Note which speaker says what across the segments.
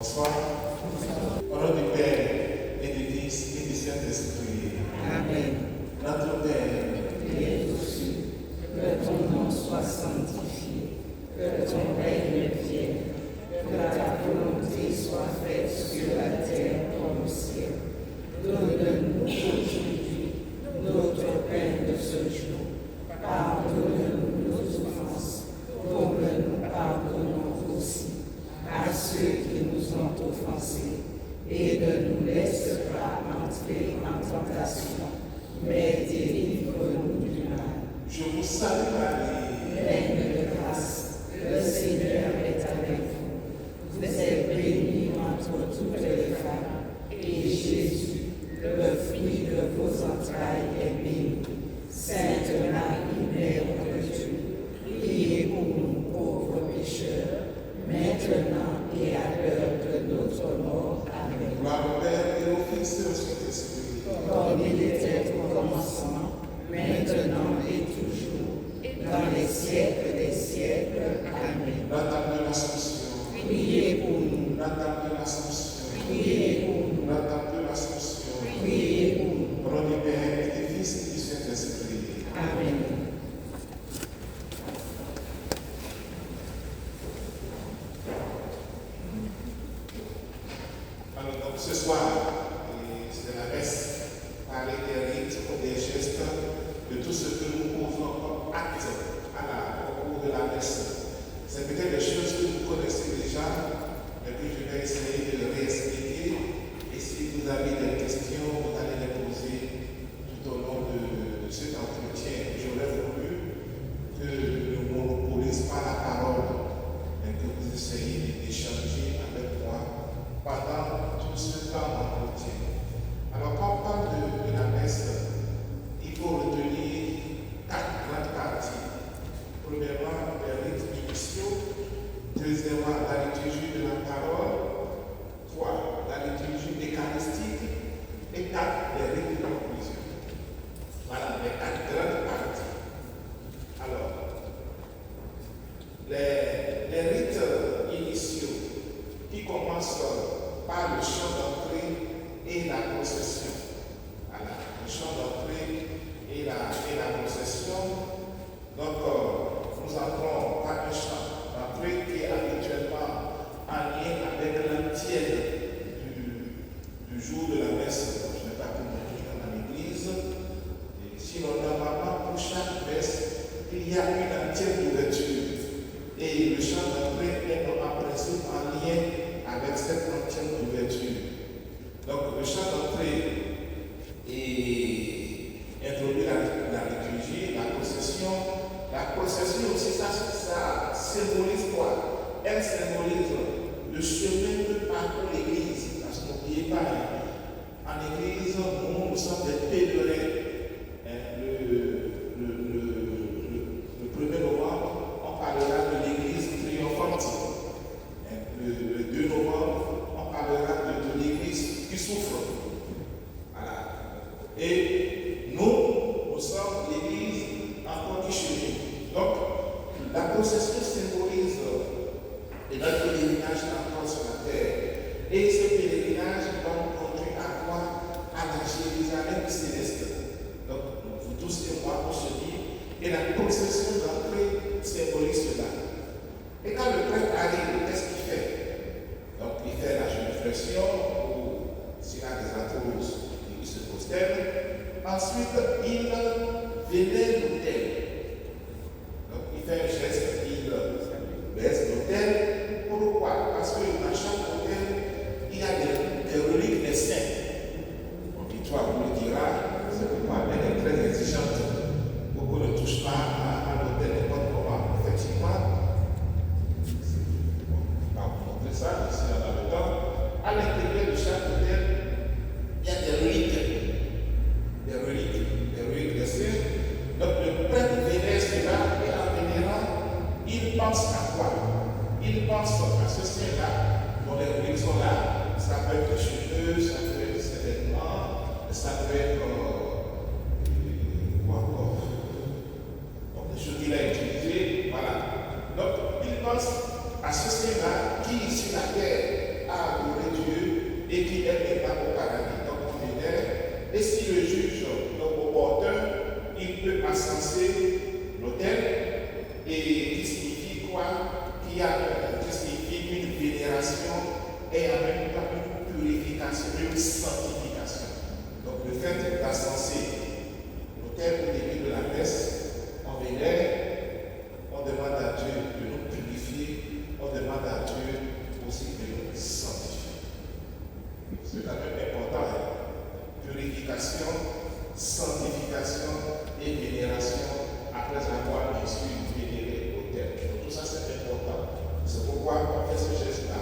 Speaker 1: Bonsoir. Au nom du Père et du Fils et du Saint-Esprit.
Speaker 2: Amen.
Speaker 1: Notre Père,
Speaker 2: Qui es aux cieux, que ton nom soit sanctifié, que ton règne vienne, que ta volonté soit faite sur la terre comme au ciel. Donne-nous aujourd'hui notre pain de ce jour. Pardonne-nous nos offenses, comme nous pardonnons aussi à ceux qui nous ont offensés, et ne nous laisse pas entrer en tentation, mais délivre-nous du mal.
Speaker 1: je vous salue Marie,
Speaker 2: Pleine de grâce, le Seigneur est avec vous. Vous êtes bénie entre toutes les femmes, et Jésus, le fruit de vos entrailles, est béni. Sainte Marie, Mère de Dieu, priez pour nous pauvres pécheurs, maintenant et à l'heure de notre mort. Amen.
Speaker 1: gloire au Père et au Fils et au Saint-Esprit.
Speaker 2: Comme il était au commencement, maintenant et toujours, dans les siècles des siècles. Amen.
Speaker 1: L'attente de l'Assomption.
Speaker 2: Priez pour nous.
Speaker 1: L'attente de l'Assomption.
Speaker 2: Priez pour nous.
Speaker 1: L'attente de l'Assomption.
Speaker 2: Priez pour nous.
Speaker 1: Au nom du Père et du Fils et du Saint-Esprit.
Speaker 2: Amen.
Speaker 1: Alors, donc, ce soir, c'est la messe, parler des rites, des gestes, de tout ce que nous posons comme acte au cours de la messe. C'est peut-être des choses que vous connaissez déjà, mais que je vais essayer de le réexpliquer. Et si vous avez des questions, vous allez les poser tout au long de cet entretien. J'aurais voulu que ne monopolise pas la parole, mais que vous essayiez d'échanger avec moi pendant tout ce temps d'entretien. Alors, quand on parle de la messe, il faut retenir 4 grandes parties. Premièrement, les rites initiaux. Deuxièmement, la liturgie de la parole. 3, la liturgie eucharistique. Et 4, les rites de conclusion. Voilà les 4 grandes parties. Alors, les rites initiaux qui commencent par le chant d'entrée et la procession. Voilà, le chant d'entrée et la procession. Donc, nous entrons par un chant d'entrée qui est habituellement en lien avec l'antienne du jour de la messe. Je n'ai pas pu m'écrire dans l'église. Et sinon, normalement, pour chaque messe, il y a une antienne d'ouverture. Et le chant d'entrée est en principe en lien avec cette antienne d'ouverture. Donc, le chant d'entrée introduit la liturgie, la procession. La procession aussi, ça symbolise quoi? Elle symbolise le chemin que parcourt l'Église. Parce que n'oubliez pas, en Église, nous sommes des pèlerins. Le 1er novembre, on parlera de l'Église triomphante. Le 2 novembre, on parlera de l'Église qui souffre. Voilà. Et nous sommes l'Église encore qui chemine. Donc, la procession symbolise notre pèlerinage encore sur la terre. Et ce pèlerinage va nous conduire à quoi? À la Jérusalem céleste. Donc, vous tous et moi, on se dit, et la procession d'entrée symbolise cela. Et quand le prêtre arrive, qu'est-ce qu'il fait? Donc, il fait la génuflexion, ou s'il a des atouts, il se prosterne. Ensuite, il vénère l'autel. Donc, il fait un geste, il baisse l'autel. Pourquoi? Parce que dans chaque autel, il y a des reliques des saints. Donc, toi, vous le diras, c'est pourquoi elle est très exigeante. Beaucoup ne touchent pas à l'autel n'importe comment. Effectivement, on va vous montrer ça ici dans le temps. À l'intérieur de chaque autel, il y a des reliques des saints. Donc, le prêtre et qui est maintenant au paradis, donc en vénère. Et si le juge, donc opportun, il peut ascenser l'autel, et qui signifie quoi? Qui signifie une vénération et en même temps une purification, une sanctification. Donc le fait d'ascenser l'autel au début de la messe, en vénère, on demande à Dieu de nous purifier, on demande à Dieu aussi de nous sanctifier. C'est quand même important. Hein? Purification, sanctification et vénération après avoir bien sûr vénéré l'autel. Donc tout ça c'est important. C'est pourquoi on fait ce geste-là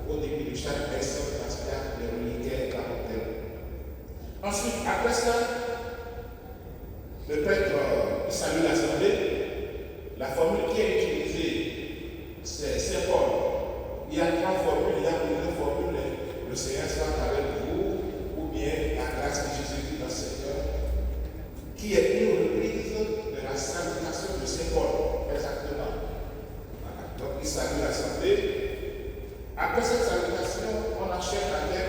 Speaker 1: au début de chaque messe parce qu'il y a des reliquaires dans l'autel. Ensuite, après ça, le prêtre salue l'assemblée. La formule qui est utilisée, c'est Saint Paul. Il y a 3 formules. Il y a une formule, le Seigneur soit avec vous, ou bien la grâce de Jésus-Christ dans le Seigneur, qui est une reprise de la salutation de Saint Paul. Exactement. Voilà. Donc il salue l'assemblée. Après cette salutation, on enchaîne avec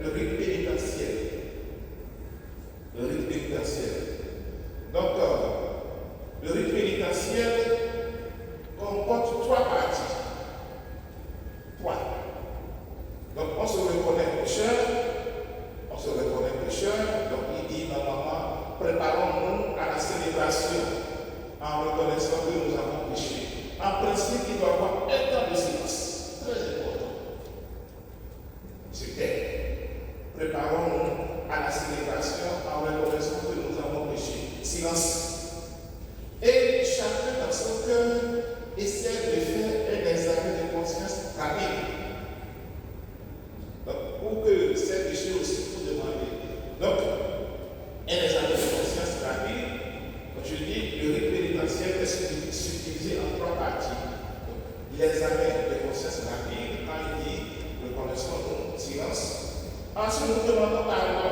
Speaker 1: le rite pénitentiel. Le rite pénitentiel. Donc, le rite pénitentiel comporte 3 parties. 3. Donc, on se reconnaît pécheur. Donc, il dit normalement, préparons-nous à la célébration en reconnaissant que nous avons péché. En principe, il doit y avoir un temps de silence. Très important. C'était. Préparons-nous à la célébration en reconnaissant que nous avons péché. Silence. Et chacun dans son cœur essaie de faire un examen de conscience rapide. Donc, pour que ces péchés aussi vous demander. Donc, un examen de conscience rapide, comme je dis, le rite pénitentiel est subdivisé en 3 parties. L'examen de conscience rapide, quand il dit reconnaissons silence. Ensuite, nous demandons pardon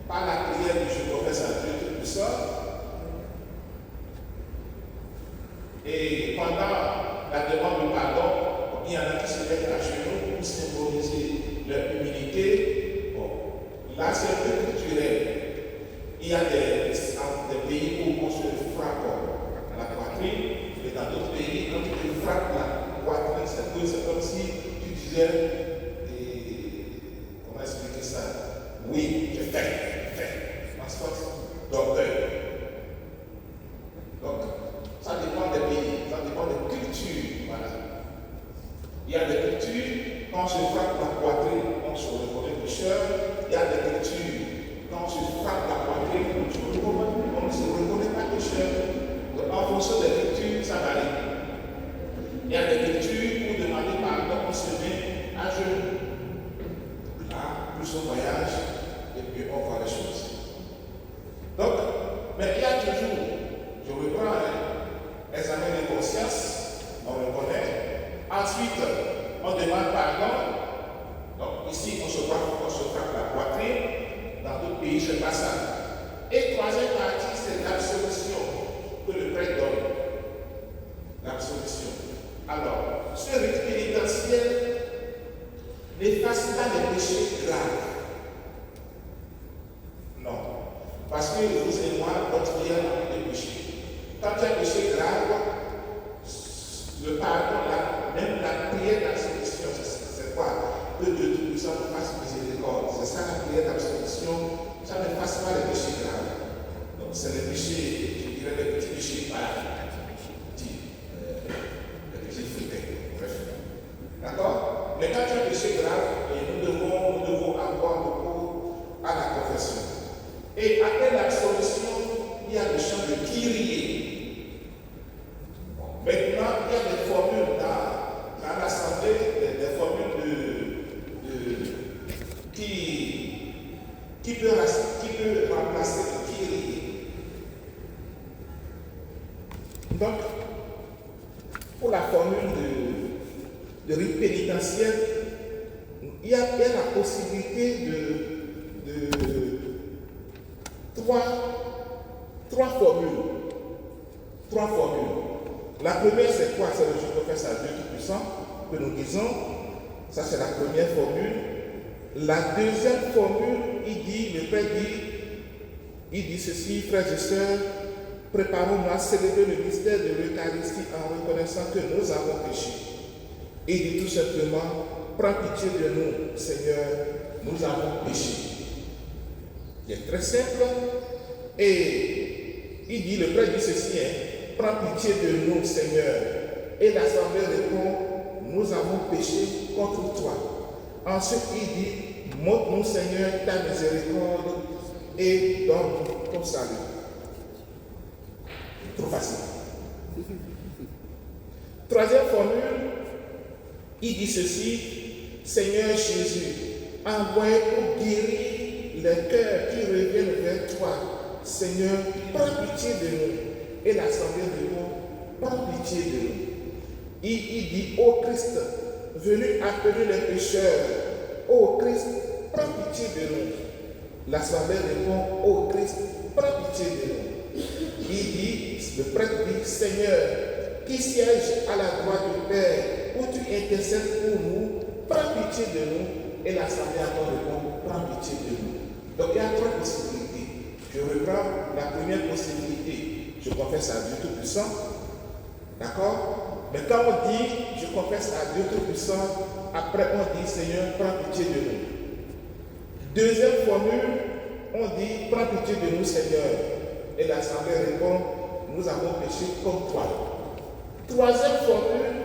Speaker 1: par la prière du je confesse à Dieu Tout-Puissant. Et pendant la demande de pardon, il y en a qui se mettent à genoux pour symboliser leur humilité. Bon, là c'est un peu culturel. Il y a des pays où on se frappe à la poitrine, et dans d'autres pays, quand tu te frappes la poitrine, c'est comme si tu disais, comment expliquer ça? Oui, je fais, en sorte d'orgueil. Donc, ça dépend des pays, ça dépend des cultures. Voilà. Il y a des cultures, quand on se frappe la poitrine, on se reconnaît pécheur. Il y a des cultures, quand on se frappe la poitrine, on ne se reconnaît pas pécheur. En fonction des cultures, ça varie. Il y a des cultures, pour demander pardon, on se met à genoux. Là, plus on voyage, et puis on voit les choses. Donc, mais il y a toujours, je reprends, examen de conscience, on le connaît. Ensuite, on demande pardon. Donc ici, on se frappe la poitrine. Dans d'autres pays, c'est pas ça. Et troisième partie, c'est l'absolution que le prêtre donne. L'absolution. Alors, ce rite pénitentiel n'efface pas les péchés graves. Non. Parce que vous et moi, notre vie a des péchés. Quand il y a un péché grave, le pardon, même la prière d'absolution, c'est quoi? Que Dieu Tout-Puissant nous fasse miséricorde. C'est ça la prière d'absolution. Ça ne fasse pas les péchés graves. Donc c'est les péchés, je dirais les petits péchés, voilà. Les péchés fruités, bref. D'accord? Mais quand il y a un péché grave, nous devons avoir recours à la confession. Et après l'absolution, il y a le chant de Kyrie. Maintenant, il y a des formules dans l'assemblée, des formules qui peut remplacer le Kyrie. Donc, pour la formule de rite pénitentiel, il y a la possibilité de trois formules. La première, c'est quoi? C'est le je confesse à Dieu Tout-Puissant que nous disons. Ça, c'est la première formule. La deuxième formule, le Père dit ceci, frères et sœurs, préparons-nous à célébrer le mystère de l'Eucharistie en reconnaissant que nous avons péché. Il dit tout simplement, prends pitié de nous, Seigneur, nous avons péché. C'est très simple. Et il dit, le Père dit ceci, prends pitié de nous, Seigneur. Et l'Assemblée répond, nous avons péché contre toi. Ensuite, il dit, montre-nous, Seigneur, ta miséricorde et donne ton salut. Trop facile. Troisième formule, il dit ceci, Seigneur Jésus, envoie pour guérir les cœurs qui reviennent vers toi. Seigneur, prends pitié de nous. Et l'Assemblée répond, prends pitié de nous. Il dit, ô Christ, venu appeler les pécheurs, ô Christ, prends pitié de nous. L'Assemblée répond, ô Christ, prends pitié de nous. Il dit, le prêtre dit, Seigneur, qui siège à la droite du Père, où tu intercèdes pour nous, prends pitié de nous. Et l'Assemblée encore répond, prends pitié de nous. Donc il y a trois possibilités. Je reprends la première possibilité. Je confesse à Dieu Tout-Puissant. D'accord? Mais quand on dit, je confesse à Dieu Tout-Puissant, après on dit, Seigneur, prends pitié de nous. Deuxième formule, on dit, prends pitié de nous, Seigneur. Et l'Assemblée répond, nous avons péché comme toi. Troisième formule,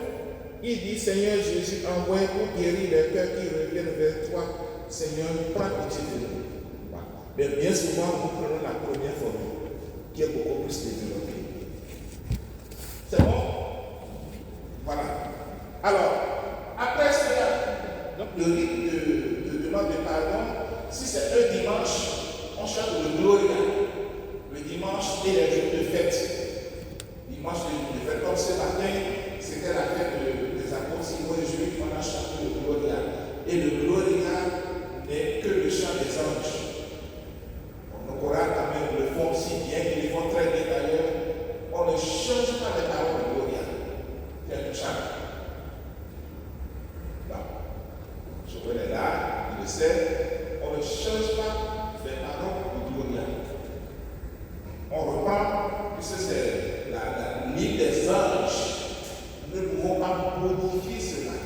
Speaker 1: il dit, Seigneur Jésus, envoie pour guérir les cœurs qui reviennent vers toi. Seigneur, prends pitié de nous. Voilà. Mais bien souvent, nous prenons la première formule, qui est beaucoup plus développée. C'est bon? Voilà. Alors, après cela, donc le rite de demande de pardon, si c'est un dimanche, on chante le Gloria. Le dimanche et les jours de fête. Dimanche et les jours de fête. Comme ce matin, c'était la fête des apôtres, juifs, on a chanté le Gloria. Et le Gloria n'est que le chant des anges. Nos chorales quand même le font si bien, qu'ils le font très bien d'ailleurs. On ne change pas les paroles de Gloria. C'est le chant. Je est là, il le sait. On ne change pas les paroles de Gloria. On reprend, puisque c'est la ligne des anges. Nous ne pouvons pas modifier cela.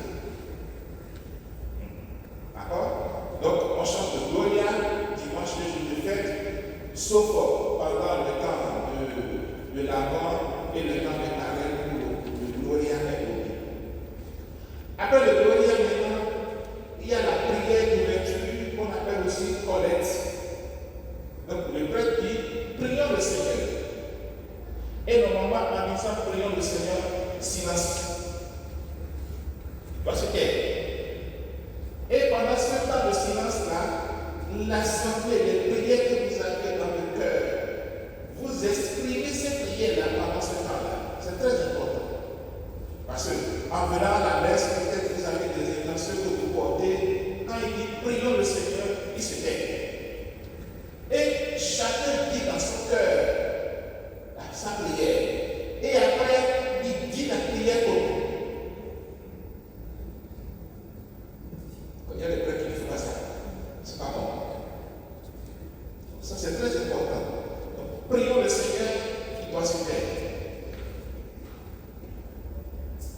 Speaker 1: D'accord? Donc, on chante le Gloria dimanche, le jour de fête, sauf pendant le temps de l'Avent et le temps de Carême où le Gloria est oublié. Après le Gloria, maintenant, il y a la prière d'ouverture qu'on appelle aussi collecte. Donc, le prêtre dit, prions le Seigneur. Et normalement, en disant prions le Seigneur, silence. Parce que, et pendant ce temps de silence-là, l'assemblée, les prières que vous avez dans le cœur, vous exprimez ces prières-là pendant ce temps-là. C'est très important. Parce qu'en venant à la messe, peut-être vous avez des intentions que vous portez. Quand il dit prions le Seigneur, il se tait. Et chacun dit dans son cœur sa prière. Et après, il dit la prière commune. Il y a des prêtres qui ne font pas ça. C'est pas bon. Ça, c'est très important. Donc, prions le Seigneur qui doit se taire.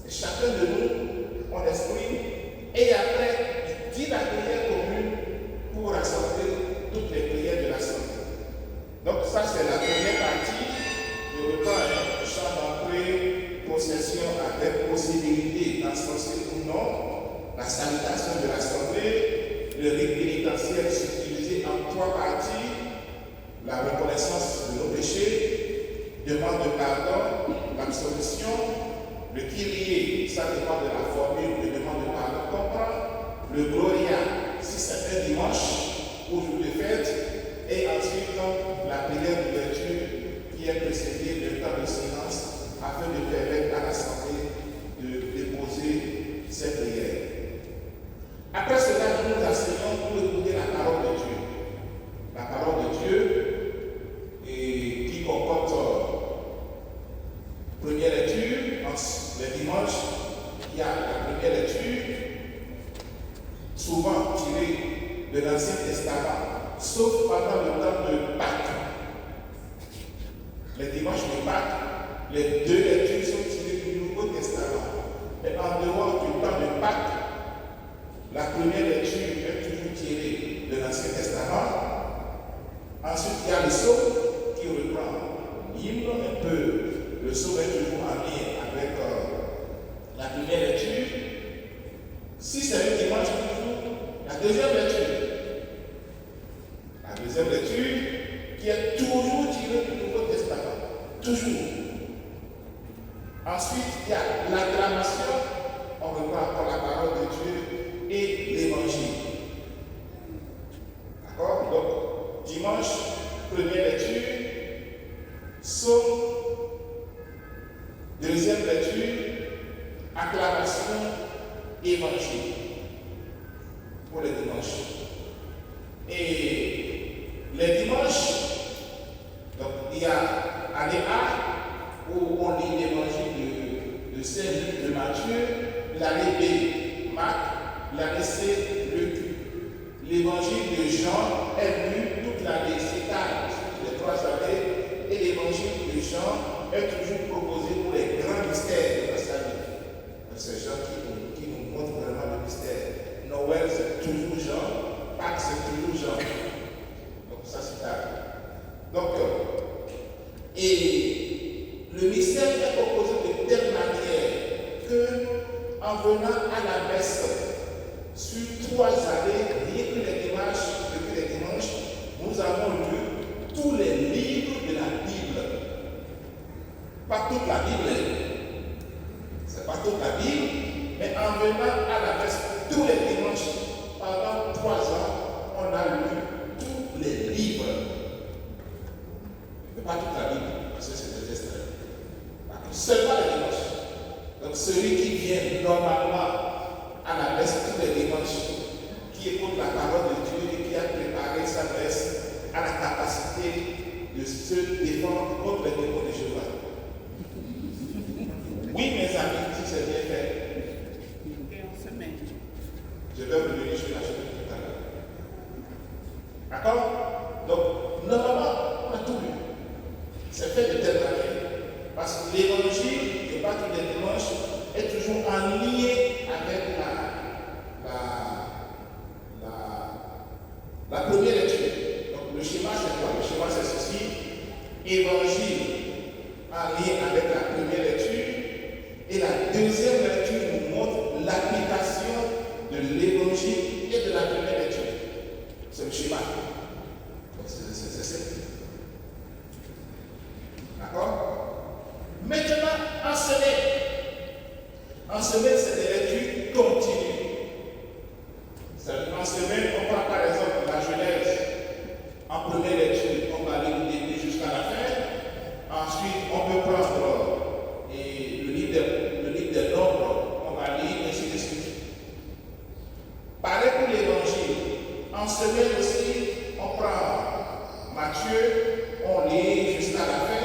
Speaker 1: Et chacun de nous, on exprime. Et après, il dit la prière commune pour rassembler toutes les prières de l'assemblée. Donc, ça, c'est la première partie. Je reprends un chant d'entrée, procession avec possibilité d'encenser ou non, la salutation de l'assemblée, le rite pénitentiel subdivisé en trois parties, la reconnaissance de nos péchés, demande de pardon, l'absolution, le Kyrie, ça dépend de la formule de demande de pardon qu'on prend, le Gloria, si c'est un dimanche ou jour de fête, et ensuite la prière d'ouverture qui est précédée d'un temps de silence afin de permettre à l'Assemblée de déposer ses prières. Après cela, nous nous asseyons pour écouter la parole de Dieu. La parole de Dieu et qui comporte première lecture, le dimanche, il y a la première lecture, souvent tirées de l'Ancien Testament, sauf pendant le temps de Pâques. Les dimanches de Pâques, les deux lectures sont tirées du Nouveau Testament. Mais en dehors du temps de Pâques, la première lecture est toujours tirée de l'Ancien Testament. Ensuite, il y a le psaume qui reprend l'hymne un peu. Le psaume est toujours en lien avec la première lecture. Si c'est le dimanche, toujours la deuxième lecture. La deuxième lecture qui est toujours tirée du Nouveau Testament. Toujours. Ensuite, il y a l'acclamation. On reprend encore la parole de Dieu et l'évangile. D'accord? Donc, dimanche, première lecture, psaume, deuxième lecture, acclamation, évangile. Pour les dimanches. Et les dimanches, donc il y a année A où on lit l'évangile de Saint-Luc de Matthieu, l'année B, Marc, l'année C, Luc. L'évangile de Jean est lu toute l'année, s'étale sur les 3 années, et l'évangile de Jean est toujours proposé pour les grands mystères de la salut. C'est Jean qui nous montre vraiment le mystère. Noël, c'est toujours Jean, Pâques, c'est toujours Jean. Donc ça, c'est tard. Donc, et le mystère est proposé de telle manière que, en venant à la messe, sur 3 années, rien que les dimanches, nous avons lu tous les livres de la Bible. Pas toute la Bible, c'est pas toute la Bible, mais en venant à la messe tous les dimanches, pendant 3 ans, on a lu tous les livres. Mais pas toute la Bible, parce que c'est des extraits. Seulement les dimanches. Donc celui qui vient normalement à la messe tous les dimanches, qui écoute la parole de Dieu et qui a préparé sa messe, a la capacité de se défendre contre les démons de Jéhovah. Oui, mes amis, si c'est bien fait.
Speaker 2: Et on se met.
Speaker 1: Je vais revenir sur la chose tout à l'heure. D'accord? Donc, normalement, on a tout lu. C'est fait de telle manière. Parce que l'évangile, et pas tous les dimanches, est toujours en lien avec la première lecture. Donc, le schéma, c'est quoi? Le schéma, c'est ceci. Évangile en lien avec la première lecture. Et la deuxième lecture nous montre l'application de l'évangile et de la première lecture. C'est le schéma. Donc c'est ça. D'accord? Maintenant, en semaine, c'est des lectures continues. En semaine, on prend par exemple la Genèse. En première lecture, on va lire du début jusqu'à la fin. Ensuite, on peut prendre le livre des nombres, on va lire ainsi de suite. Pareil pour l'évangile. En semaine aussi, on prend Matthieu, on lit jusqu'à la fin.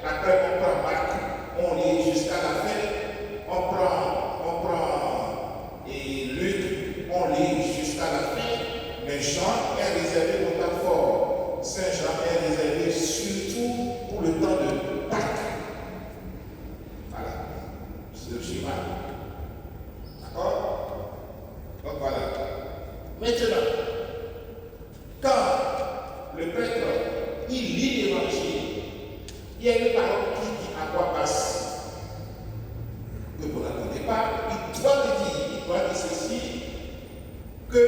Speaker 1: Après, on prend Marc, on lit jusqu'à la fin. On prend Luc, on lit jusqu'à la fin. Mais Jean est réservé au temps fort. Saint Jean est réservé surtout pour le temps de Pâques. Voilà. C'est le schéma. D'accord? Donc voilà. Maintenant, quand le prêtre, il lit l'évangile, il y a une parole qui dit à quoi passe. Que vous n'entendez pas, il doit dire ceci, que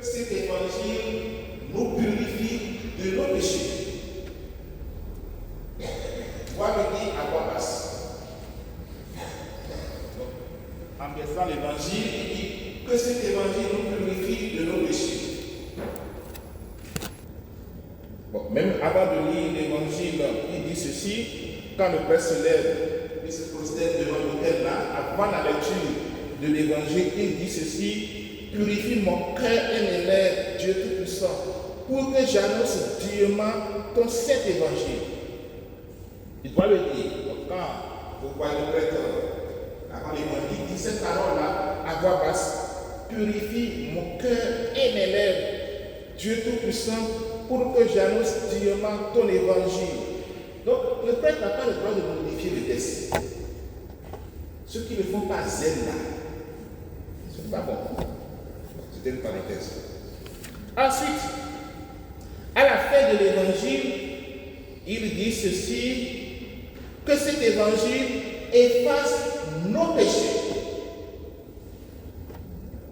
Speaker 1: cet évangile nous purifie de nos péchés. Il doit me dire à quoi passe. Donc, en baissant l'évangile, il dit que cet évangile nous purifie de nos péchés. Bon, même avant de lire l'évangile, il dit ceci, quand le prêtre se lève, il se prosterne devant l'autel là, avant la lecture de l'évangile, il dit ceci, purifie mon cœur et mes lèvres, Dieu Tout-Puissant, pour que j'annonce dûment ton saint évangile. Il doit le dire. Donc quand vous voyez le prêtre avant l'évangile, il dit cette parole-là à voix basse. purifie mon cœur et mes lèvres, Dieu Tout-Puissant, pour que j'annonce dignement ton évangile. Donc, le prêtre n'a pas le droit de modifier le texte. Ceux qui ne font pas zèle là, ce n'est pas bon. C'était une parenthèse. Ensuite, à la fin de l'évangile, il dit ceci, que cet évangile efface nos péchés.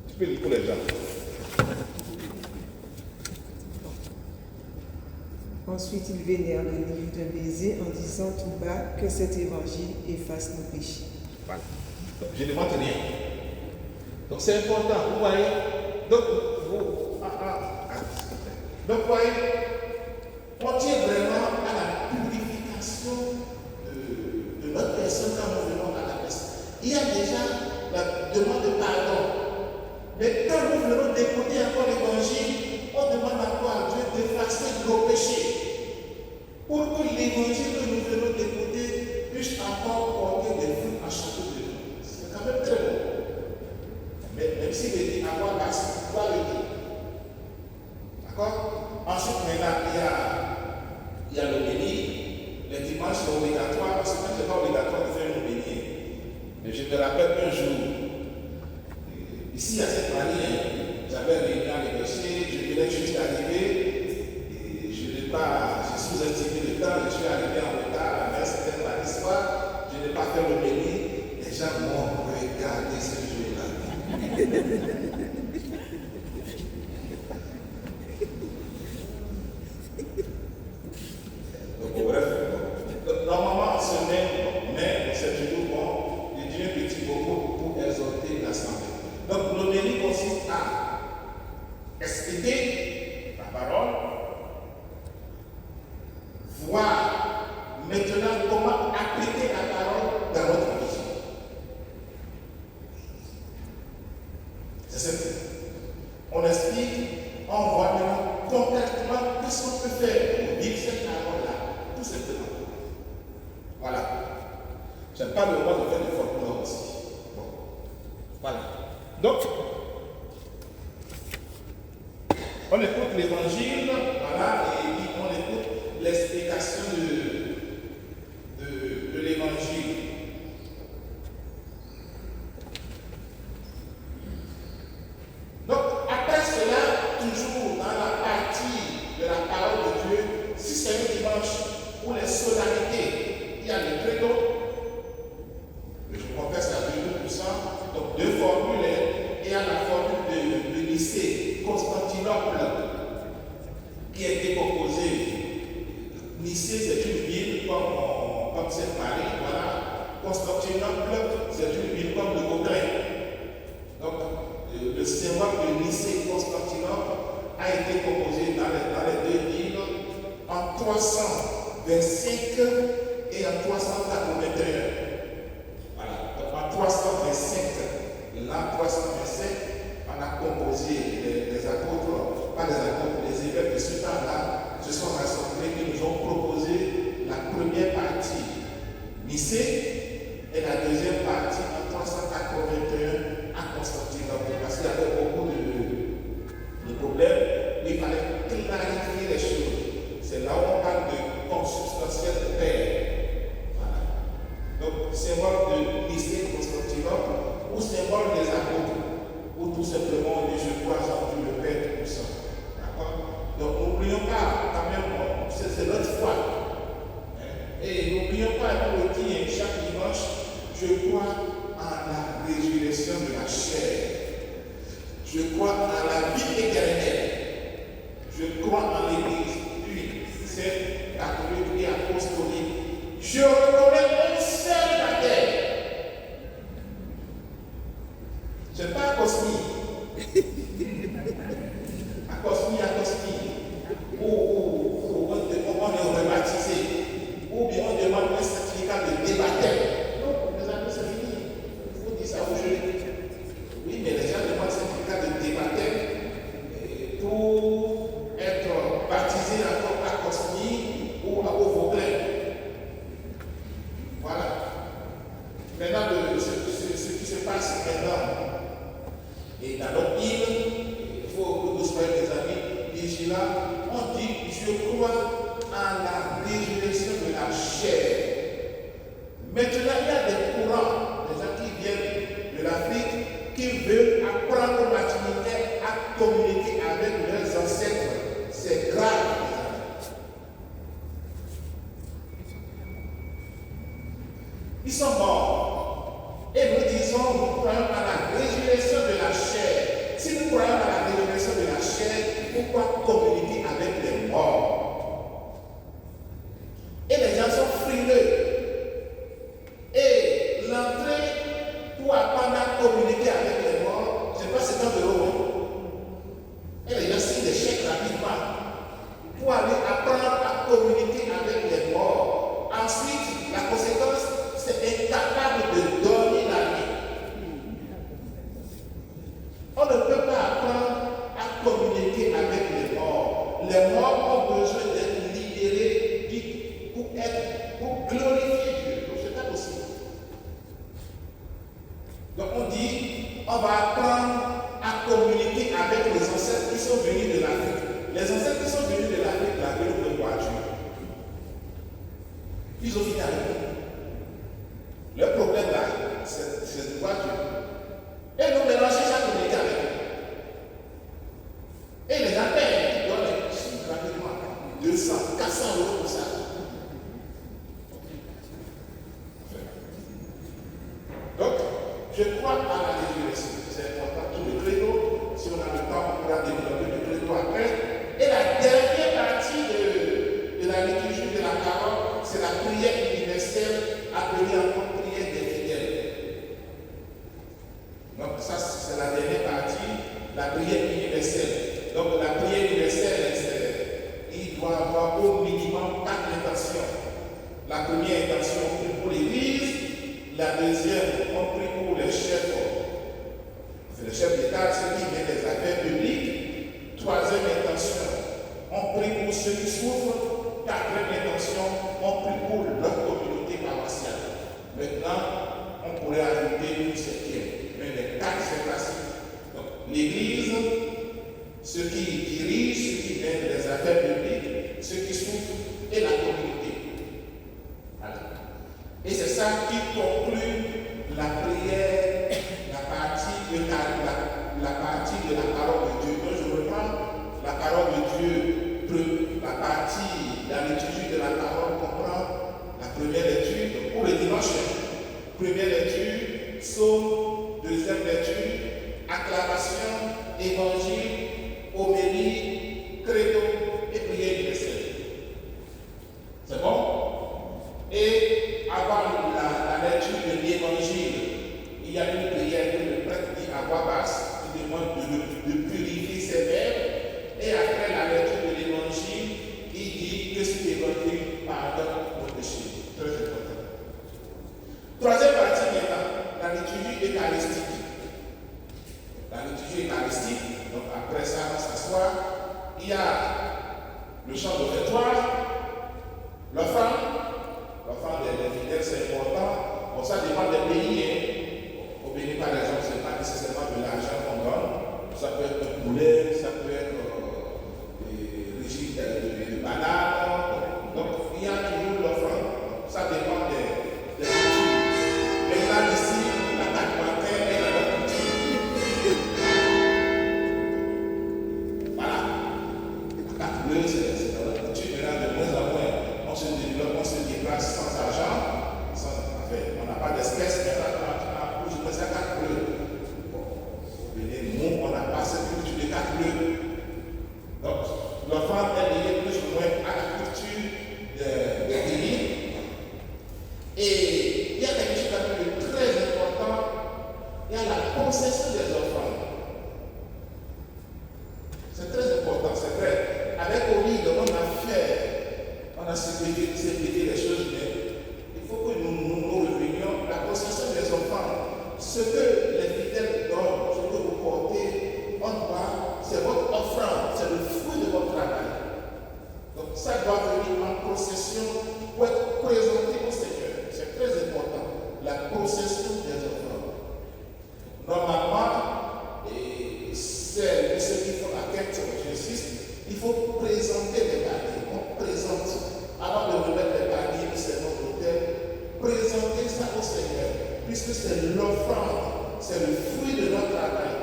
Speaker 1: Tu peux lire pour les gens.
Speaker 3: Ensuite, il vénère le livre d'un baiser en disant tout bas que cet évangile efface nos péchés.
Speaker 1: Voilà. Donc, je ne demande rien. Donc c'est important, vous voyez. Donc, donc vous voyez, on tient vraiment à la purification de notre personne quand nous venons à la messe. Il y a déjà la demande de pardon. Mais quand nous venons d'écouter encore l'évangile, on demande encore à Dieu d'effacer nos péchés. Pour que l'évangile que nous venons d'écouter puisse encore porter des fruits à chacun de nous. C'est quand même très bon. Mais même s'il est dit avoir grâce, il doit le dire. D'accord? Ensuite, maintenant, il y a l'homélie. Les dimanches, c'est obligatoire, parce que quand ce n'est pas obligatoire de faire une homélie. Mais je me rappelle un jour, ici à cette année, j'avais réuni à l'évêché, je venais juste d'arriver, et je n'ai pas, je sous-estimé le temps, je suis arrivé en retard, à la c'était mardi soir, je n'ai pas fait l'homélie, les gens m'ont regardé ce jour-là. Donc, bref, normalement, en semaine, mais c'est toujours bon, je dis un petit mot pour exhorter l'assemblée. Donc, l'homélie consiste à expliquer la parole, voir maintenant comment appliquer la parole dans notre vie. C'est simple. On explique, on voit maintenant concrètement qu'est-ce qu'on peut faire pour vivre cette parole-là, tout simplement. Voilà. Je n'ai pas le droit de faire des folklore aussi. Bon. Voilà. Donc, on écoute l'évangile, voilà, et on écoute l'explication de l'évangile. Donc, après cela, toujours dans la partie de la parole de Dieu, si c'est le dimanche où les solennalités, il y a le credo, je confesse à 2%, donc deux formules, et à la formule de Nicée, Constantinople, qui a été composée. Nicée, c'est une ville comme c'est Paris, voilà. Constantinople, c'est une ville comme le Gauguin. Donc, le symbole de Nicée Constantinople a été composé dans les deux villes en 325 et en 381. Voilà, donc en 325, l'an 325, on a composé les apôtres, pas les apôtres, les évêques de ce temps-là se sont rassemblés et nous ont proposé la première partie, Nicée, et la deuxième partie en 381 à Constantinople, parce qu'il y avait beaucoup de problèmes, il fallait clarifier les choses. C'est là où on parle de consubstantiel de paix. Voilà. Donc, symbole de Nicée, Constantinople, ou symbole des apôtres, ou tout simplement on dit je crois en Dieu le Père Tout-Puissant. D'accord? Donc, n'oublions pas, quand même, c'est notre foi. Et n'oublions pas de le dire chaque dimanche, je crois en la résurrection de la chair. Je crois en la vie éternelle. Je crois en l'Église, puis c'est catholique et apostolique. Je reconnais un seul baptême. Ce n'est pas Cosmi. Cosmi. Où on est rebaptisé. Ou bien on demande un certificat de débaptême. Non, mes amis, c'est fini. Il faut dire ça aujourd'hui. Oui, mais les gens demandent un certificat de débaptême pour être baptisé encore à Cosmi ou à Vauclin. Voilà. Maintenant, ce qui se passe maintenant, et dans notre pourquoi communiquer avec les morts? Et les gens sont frileux. Et l'entrée pour apprendre à communiquer avec les morts, je ne sais pas, c'est 1 euro. Et les gens signent des chèques rapidement pour aller apprendre à communiquer avec les morts. Ensuite, la conséquence, c'est incapable de dormir la nuit. On ne peut pas apprendre à communiquer avec les morts. Les morts ont besoin d'être libérés pour glorifier Dieu. Donc, ce n'est pas possible. Donc, on dit, on va apprendre à communiquer avec les ancêtres qui sont venus de l'Afrique. Les ancêtres qui sont venus de l'Afrique, la gueule de voiture. Ils ont fini avec nous. Le problème là, c'est de voiture. Et nous mélanger ça communiquer avec eux. Et les appels, ils donnent rapidement 200, 400 euros pour ça. Donc, je crois à la résurrection. C'est important. Tout le credo, si on a le temps, on pourra développer le credo après. Et la dernière partie de la liturgie de la parole, c'est la prière universelle appelée encore prière des fidèles. Donc ça, c'est la dernière partie, la prière universelle. Donc la prière universelle, il doit avoir au minimum 4 intentions. La première intention, on prie pour l'Église. La deuxième, on prie pour les chefs. C'est le chef d'État, ceux qui viennent des affaires publiques. Troisième intention, on prie pour ceux qui souffrent. Quatrième intention, on prie pour leur communauté paroissiale. Maintenant, on pourrait ajouter une septième. Mais les 4, c'est facile. Donc, l'Église, ceux qui dirigent, ceux qui viennent des affaires publiques, ceux qui souffrent, et la communauté. Voilà. Et c'est ça qui conclut la prière, la partie de la parole de Dieu. Donc, je reprends la parole de Dieu, la partie, la liturgie de la parole comprend la première lecture pour le dimanche. Première lecture, psaume, deuxième lecture, acclamation, évangile, homélie, credo et prière universelle. C'est bon? Et avant la lecture de l'évangile, il y a une prière que le prêtre dit à voix basse, qui demande de purifier ses verbes. Et après la lecture de l'évangile, il dit que cet évangile pardonne nos péchés. Très important. Troisième partie maintenant, la liturgie eucharistique. La liturgie eucharistique, donc après ça, on s'assoit. Il y a le chant d'offertoire, l'offrande des fidèles, c'est important. Bon, ça dépend des pays. Au Bénin, par exemple, ce n'est pas nécessairement de l'argent qu'on donne. Ça peut être un poulet, ça peut être de bananes. Donc, il y a toujours l'offrande. Ça dépend des cultures. Maintenant, ici, la date matin est dans la culture. Voilà. La date bleue, c'est dans la culture. Maintenant, de moins en moins, on se développe, on se déplace sans argent. On n'a pas d'espèces, mais on a plus ou moins ça, carte bleue. Nous, on n'a pas cette culture de carte bleue. Donc, l'offrande est liée plus ou moins à la culture de pays. Et il y a quelque chose de très important, il y a la possession des offrandes. C'est très important, c'est vrai. Avec Ovide, on a simplifié les choses, mais il faut que nous revenions à la possession des offrandes. Ce que les fidèles donnent, ce que vous portez, c'est votre offrande, c'est le fruit de votre travail. Donc ça doit venir en procession pour être présenté au Seigneur. C'est très important, la procession des offrandes. Normalement, ceux qui font la quête de justice, il faut présenter les paniers. On présente, avant de remettre les paniers au Seigneur l'autel, présenter ça au Seigneur, puisque c'est l'offrande, c'est le fruit de notre travail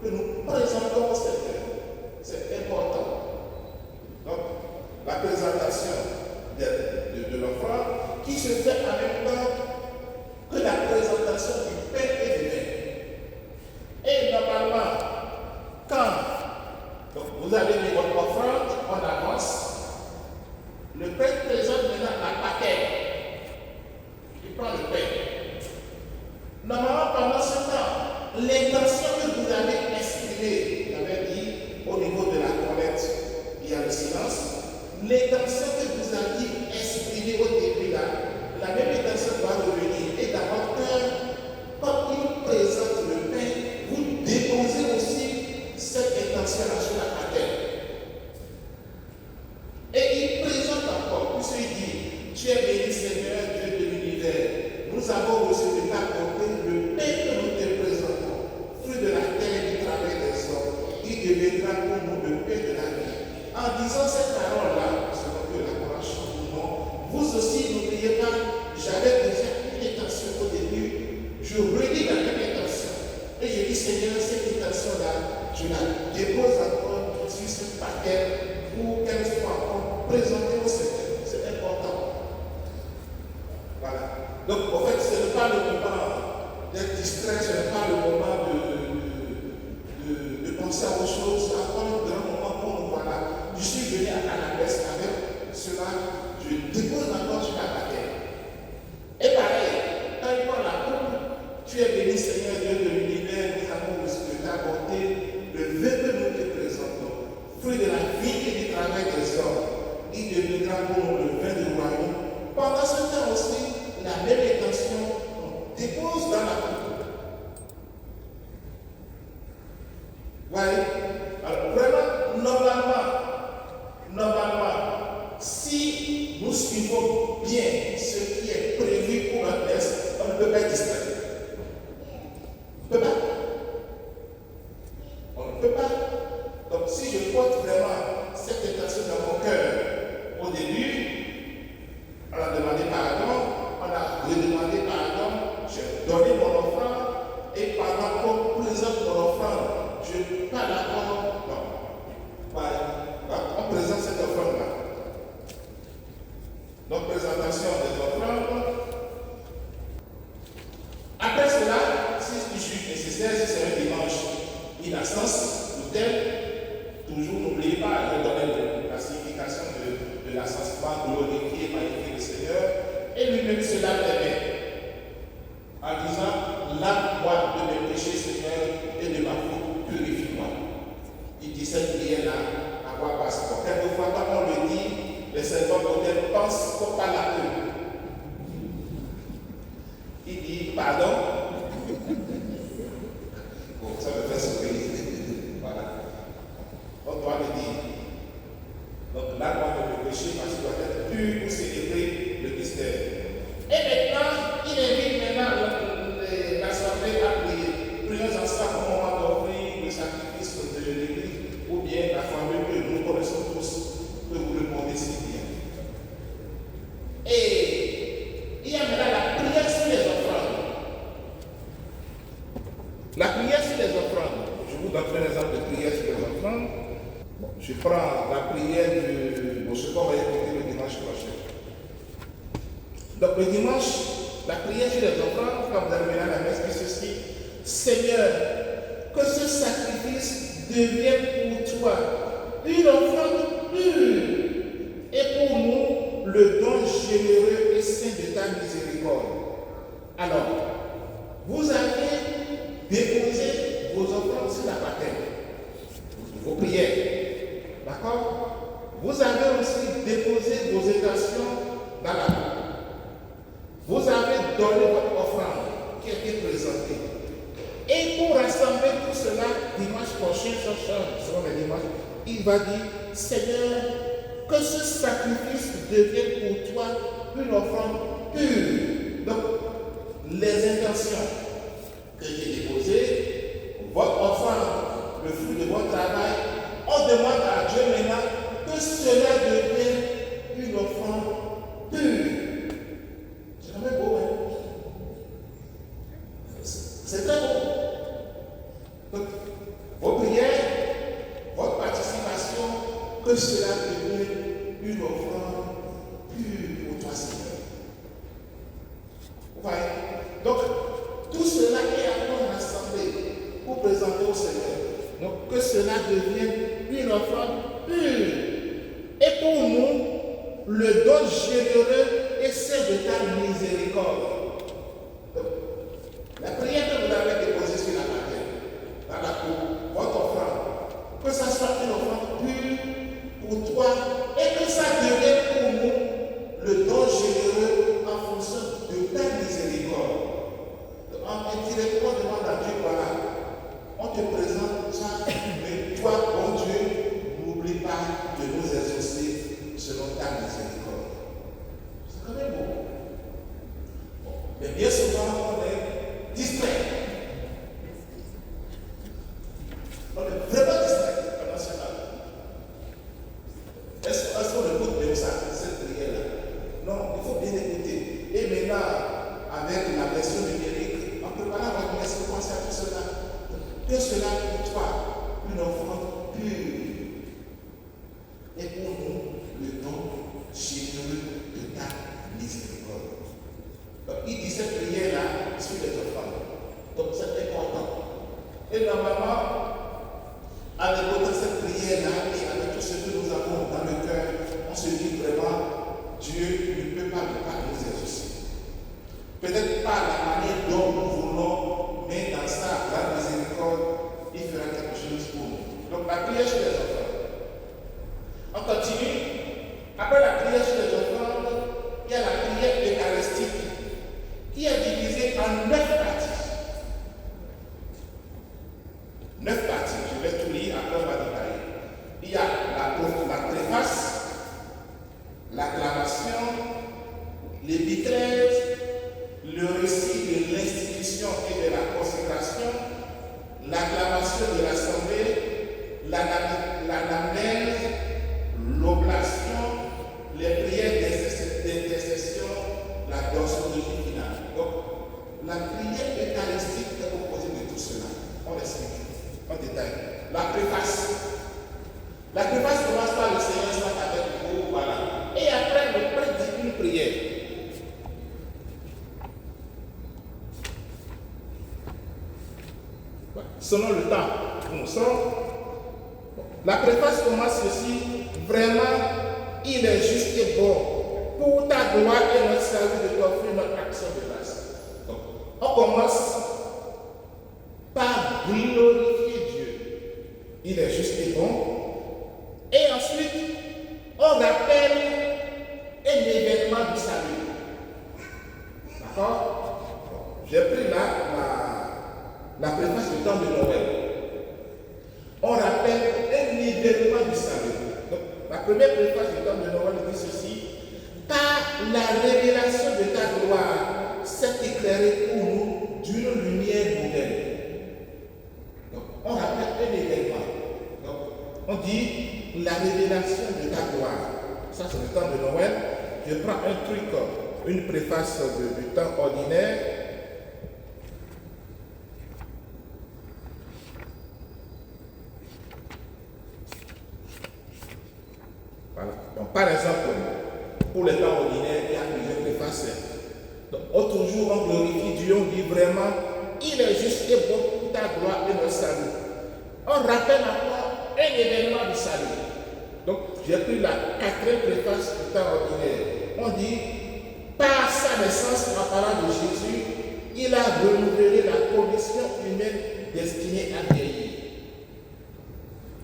Speaker 1: que nous présentons au Seigneur. C'est important. Donc, la présentation de l'offrande qui se fait en même temps que la présentation du pain et du vin. Et normalement, quand, donc Vous avez mis votre offrande en avance. Le Père présente maintenant la paquette. Il prend le Père. Normalement, pendant ce temps, l'intention que vous avez exprimée, j'avais dit, au niveau de la collecte, il y a le silence. L'intention que vous aviez exprimée au début là, la même intention doit revenir. Et dans votre cœur, quand il présente le pain, vous déposez aussi cette intention-là sur la paquette. Et il présente encore, puisqu'il dit, tu es béni Seigneur, Dieu de l'univers. Nous avons reçu de ta côté le pain que nous te présentons, fruit de la terre et du travail des hommes. Il deviendra pour nous le pain de la vie. En disant cette parole-là, selon que la marche ou non, vous aussi n'oubliez pas, j'avais déjà une intention au début, je redis la même intention. Et je dis, Seigneur, cette intention-là, je la dépose encore sur ce paquet pour qu'elle soit encore présentée au Seigneur. C'est important. Voilà. Donc, en fait, ce n'est pas le moment d'être distrait, ce n'est pas le moment de penser à autre chose, encore un grand moment pour nous. Voilà. Je suis venu à la messe avec cela, je dépose encore sur la paquet. Et pareil, quand il prend la coupe, tu es béni Seigneur Dieu de l'univers, nous avons reçu de ta bonté le vœu que nous te présentons, fruit de la vie et du travail des hommes. Il deviendra pour nous le vin du royaume. Pendant ce temps aussi, la même intention, on dépose dans la coupe. Voyez? Alors vraiment, normalement, si nous suivons bien ce qui est prévu pour la messe, on ne peut pas être distrait. On ne peut pas. On ne peut pas. Donc si je porte vraiment cette intention dans mon cœur, au début, on a demandé pardon, on a redemandé pardon, j'ai donné mon offrande, et pendant qu'on présente mon offrande, je ne suis pas d'accord. Non. On présente cette offrande-là. Donc, présentation des offrandes. Après cela, si je suis nécessaire, si c'est un dimanche, une assance, l'autel, toujours n'oubliez pas de donner la signification de l'assassinat, glorifier, magnifier le Seigneur, et lui-même se lave les mains en disant, lave-moi de mes péchés, Seigneur, et de ma faute, purifie-moi. Il dit cette prière-là, à quoi passe. Quelquefois, quand on le dit, les servants d'hôtel pensent qu'on parle à eux. Il dit pardon. Bon, ça me fait sourire. Voilà. On doit le dire. Donc là, on doit le péché parce qu'il doit être pur pour célébrer le mystère. Et maintenant, il invite l'assemblée à prier. Prions ensemble au moment d'offrir le sacrifice de l'église ou bien la famille que nous connaissons tous, que vous répondez si bien. Et il y a maintenant la prière sur les offrandes. La prière sur les offrandes. Je vous donne un exemple de prière sur les offrandes. Bon, je prends la prière ce qu'on va écouter le dimanche prochain. Donc le dimanche, la prière sur les offrandes, quand vous allez venir à la messe, c'est ceci. Seigneur, que ce sacrifice devienne pour toi une offrande pure et pour nous le don généreux et saint de ta miséricorde. Alors, vous avez déposé vos offrandes sur la paquette, vos prières, d'accord? Vous avez aussi déposé vos intentions dans la coupe. Vous avez donné votre offrande qui a été présentée. Et pour rassembler tout cela, dimanche prochain, selon les dimanches, il va dire, Seigneur, que ce sacrifice devienne pour toi une offrande pure. Donc, les intentions que j'ai déposées, votre offrande, le fruit de votre travail, on demande à Dieu maintenant que cela devienne une offrande pure. C'est quand même beau, hein? C'est très beau. Donc, vos prières, votre participation, que cela devienne une offrande pure pour toi, Seigneur. Vous voyez? Donc, tout cela est encore rassemblé pour présenter au Seigneur. Donc, que cela devienne une offrande pure. Et pour nous, le don généreux est celle de ta miséricorde. La prière que vous avez déposée sur la terre, dans la cour, votre offrande, que ça soit une offrande pure pour toi et que ça devienne pour nous le don généreux en fonction de ta miséricorde. Indirectement, demande à Dieu, voilà, on te présente ça, mais toi, bon Dieu, n'oublie pas de nous exaucer selon ta miséricorde. C'est quand même bon. Mais bien souvent, on est distrait. On est vraiment distrait pendant ce temps. Est-ce qu'on écoute bien ça, cette prière-là? Non, il faut bien écouter. Et maintenant, avec la version numérique, en préparant votre messe, pensez à tout cela. Que cela pour toi, une offrande pure. Et pour nous, le don généreux de ta miséricorde. Donc, il dit cette prière-là sur les offrandes. Donc, c'est important. Et normalement, avec cette prière-là et avec tout ce que nous avons dans le cœur, on se dit vraiment, Dieu ne peut pas nous exaucer. Peut-être pas la manière dont nous voulons, mais dans sa grande miséricorde, il fera quelque chose pour nous. Donc la prière sur les offrandes. On continue. Après la prière sur les offrandes, il y a la prière eucharistique qui est divisée en 9 parties. 9 parties. Je vais tout lire, après on va détailler. Il y a la préface, l'acclamation, l'épiclèse, le récit de l'institution et de la consécration, l'acclamation de l'assemblée, l'anamnèse, l'oblation, les prières d'intercession, la doxologie finale. Donc, la prière eucharistique est composée de tout cela. On l'explique, on détaille. La préface. La préface commence par le Seigneur soit avec vous, voilà. Et après, le prêtre dit une prière. Selon le temps où nous sommes, la préface commence ceci, vraiment, il est juste et bon pour ta gloire et notre salut de t'offrir notre action de grâce. Donc, on commence par glorifier Dieu. Il est juste et bon. Et ensuite, on rappelle un événement du salut. D'accord? J'ai pris la préface du temps de Noël. On rappelle un événement du salut. Donc, la première préface du temps de Noël dit ceci. Par la révélation de ta gloire, s'est éclairée pour nous d'une lumière nouvelle. Donc, on rappelle un événement. Donc, on dit la révélation de ta gloire. Ça, c'est le temps de Noël. Je prends un truc, une préface du temps ordinaire. Voilà. Donc, par exemple, pour les temps ordinaires, il y a plusieurs préfaces. Donc, autre jour, on glorifie Dieu, on dit vraiment, il est juste et bon pour ta gloire et notre salut. On rappelle encore un événement du salut. Donc, j'ai pris la 4e préface du temps ordinaire. On dit, par sa naissance, en parlant de Jésus, il a renouvelé la condition humaine destinée à vieillir.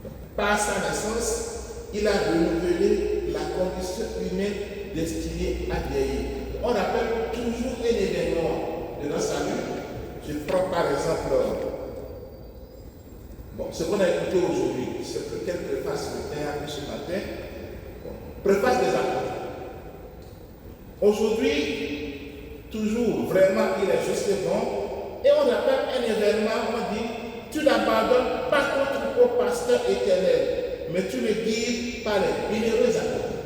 Speaker 1: Donc, par sa naissance, il a renouvelé la condition humaine destinée à vieillir. On rappelle toujours un événement de notre salut. Je prends par exemple ce qu'on a écouté aujourd'hui. C'est quelle préface le théâtre ce matin? Préface des apôtres. Aujourd'hui, toujours, vraiment, il est juste et bon. Et on rappelle un événement, on dit, tu n'abandonnes pas ton troupeau pasteur éternel, mais tu le guides par les bienheureux apôtres.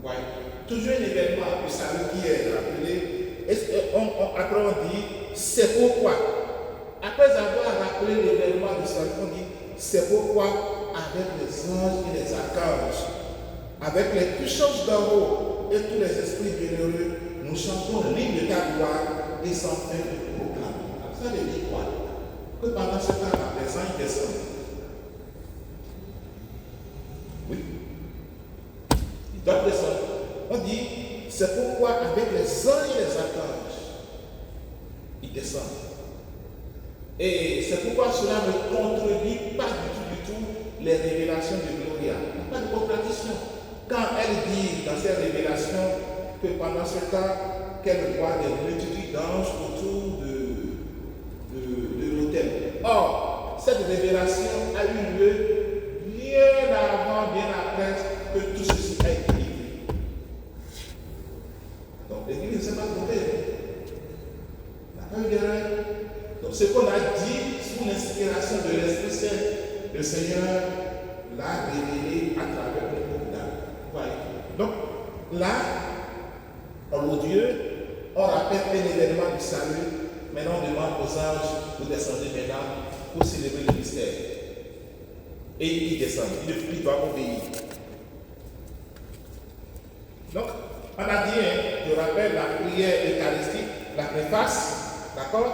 Speaker 1: Ouais. Toujours un événement du salut qui est rappelé. Après on dit, c'est pourquoi. Après avoir rappelé l'événement du salut, on dit, c'est pourquoi avec les anges et les archanges, avec les puissances d'en haut et tous les esprits bienheureux, nous chantons l'hymne de ta gloire et sans fin de proclamer. Ça veut dire quoi? Que pendant ce temps-là, les anges descendent. doivent descendre. On dit, c'est pourquoi avec les anges et les archanges, ils descendent. Et c'est pourquoi cela ne contredit pas du tout les révélations de Gloria. Il n'y a pas de contradiction. Quand elle dit dans ses révélations que pendant ce temps, qu'elle voit des multitudes d'anges autour de l'autel. Or, cette révélation a eu lieu bien avant, bien après que tout ceci a été écrit. Donc, l'Église ne s'est pas trompée. Elle n'a pas eu d'erreur. Donc, ce qu'on a dit sous l'inspiration de l'Esprit Saint, le Seigneur l'a révélé à travers le groupe d'âme. Donc, là, au Dieu, on rappelle un événement du salut. Maintenant, on demande aux anges de descendre maintenant pour célébrer le mystère. Et ils descendent, ils doivent obéir. Donc, on a dit, je rappelle la prière eucharistique, la préface, d'accord?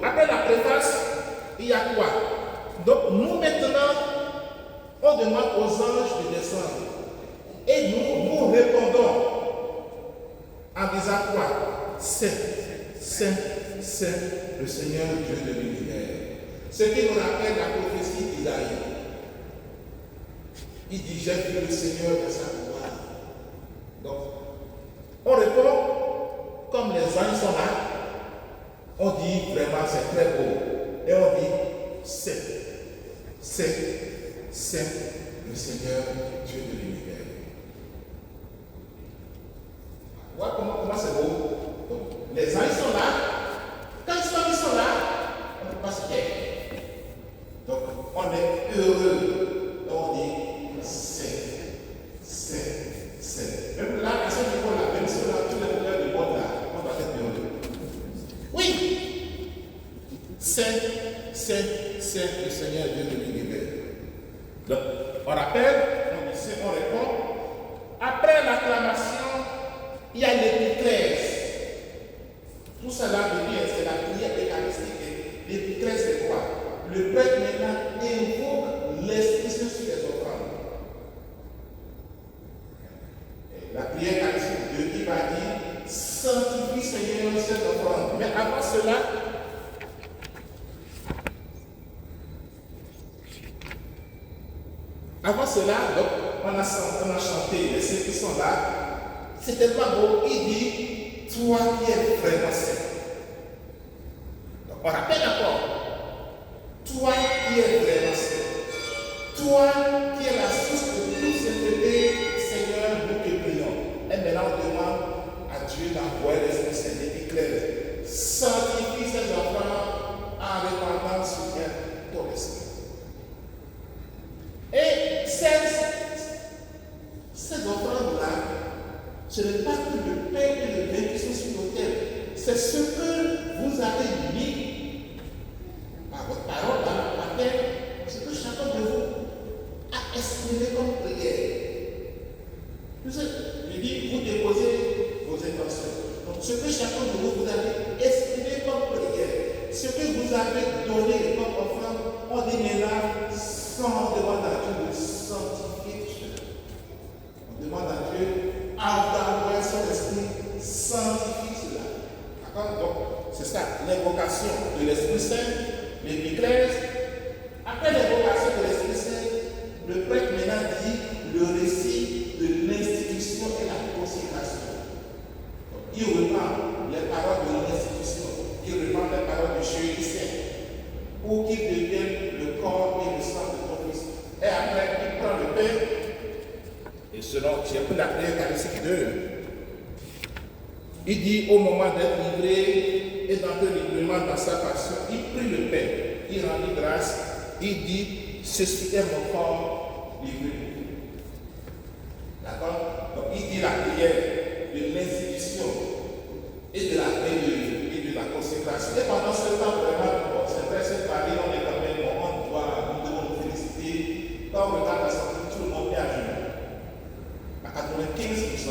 Speaker 1: Après la préface, il y a quoi? Donc, nous maintenant, on demande aux anges de descendre. Et nous répondons en disant quoi? Saint, Saint, Saint, le Seigneur Dieu de l'univers. Ce qui nous rappelle la prophétie d'Isaïe. Il dit, j'ai vu le Seigneur de sa gloire. Donc, on répond, comme les anges sont là, on dit vraiment c'est très beau. Et on dit, Saint, Saint, Saint, le Seigneur Dieu de l'univers. Voilà comment c'est beau. Donc, les anges sont là. Quand ils sont là, on ne peut pas se taire. Donc, on est heureux. On dit Saint, Saint, Saint. Même là, à ce niveau-là, même si on a tous les couleurs du monde là, on doit être heureux. Oui. Saint, Saint, Saint, le Seigneur Dieu de l'univers. Donc, on rappelle, on dit Saint, on répond. Après l'acclamation, il y a l'épiclèse. Tout cela veut dire, c'est la prière eucharistique. L'épiclèse, c'est quoi? Le prêtre maintenant invoque l'Esprit Saint sur les offrandes. La prière eucharistique de Dieu va dire, sanctifie Seigneur cette offrande. Mais avant cela, donc, on a chanté, les saints qui sont là. C'était pas beau, il dit, toi qui es vraiment saint. Donc, on rappelle encore, toi qui es vraiment saint, toi qui es la source de toute sainteté, Seigneur, nous te prions. Et maintenant, on demande à Dieu d'envoyer l'Esprit Saint l'Église. Sanctifie ces enfants en répandant sur eux ton esprit. Et ces offrandes-là, ce n'est pas que le pain et le vin qui sont sur l'autel, c'est ce que vous avez mis par votre parole dans la terre, ce que chacun de vous a exprimé comme prière. Je dis, vous déposez vos intentions. Donc, ce que chacun de vous avez exprimé comme prière, ce que vous avez donné comme offrande, on dit maintenant, sans demander à Dieu de sanctifier tout cela. On demande à Dieu d'envoyer son esprit, sanctifie cela. D'accord? Donc, c'est ça, l'invocation de l'Esprit Saint, l'épiclèse. Après l'invocation de l'Esprit Saint, le prêtre maintenant dit le récit de l'institution et la consécration. Donc, il reprend les paroles de l'institution, il reprend les paroles de Jésus Saint, pour qu'il devienne le corps et le sang de ton Fils. Et après, il prend le pain. Et selon, j'ai pris la prière eucharistique d'eux. Il dit au moment d'être livré et d'entrer librement dans sa passion, il prit le pain, il rendit grâce, il dit, ceci est mon corps livré pour vous. D'accord? Donc il dit la prière de l'institution et de la paix et de la consécration. Et pendant ce temps, vraiment, c'est vrai, cette Paris, on est quand même, nous devons nous féliciter. Quand on regarde la santé, tout le monde est à genoux. À 95%.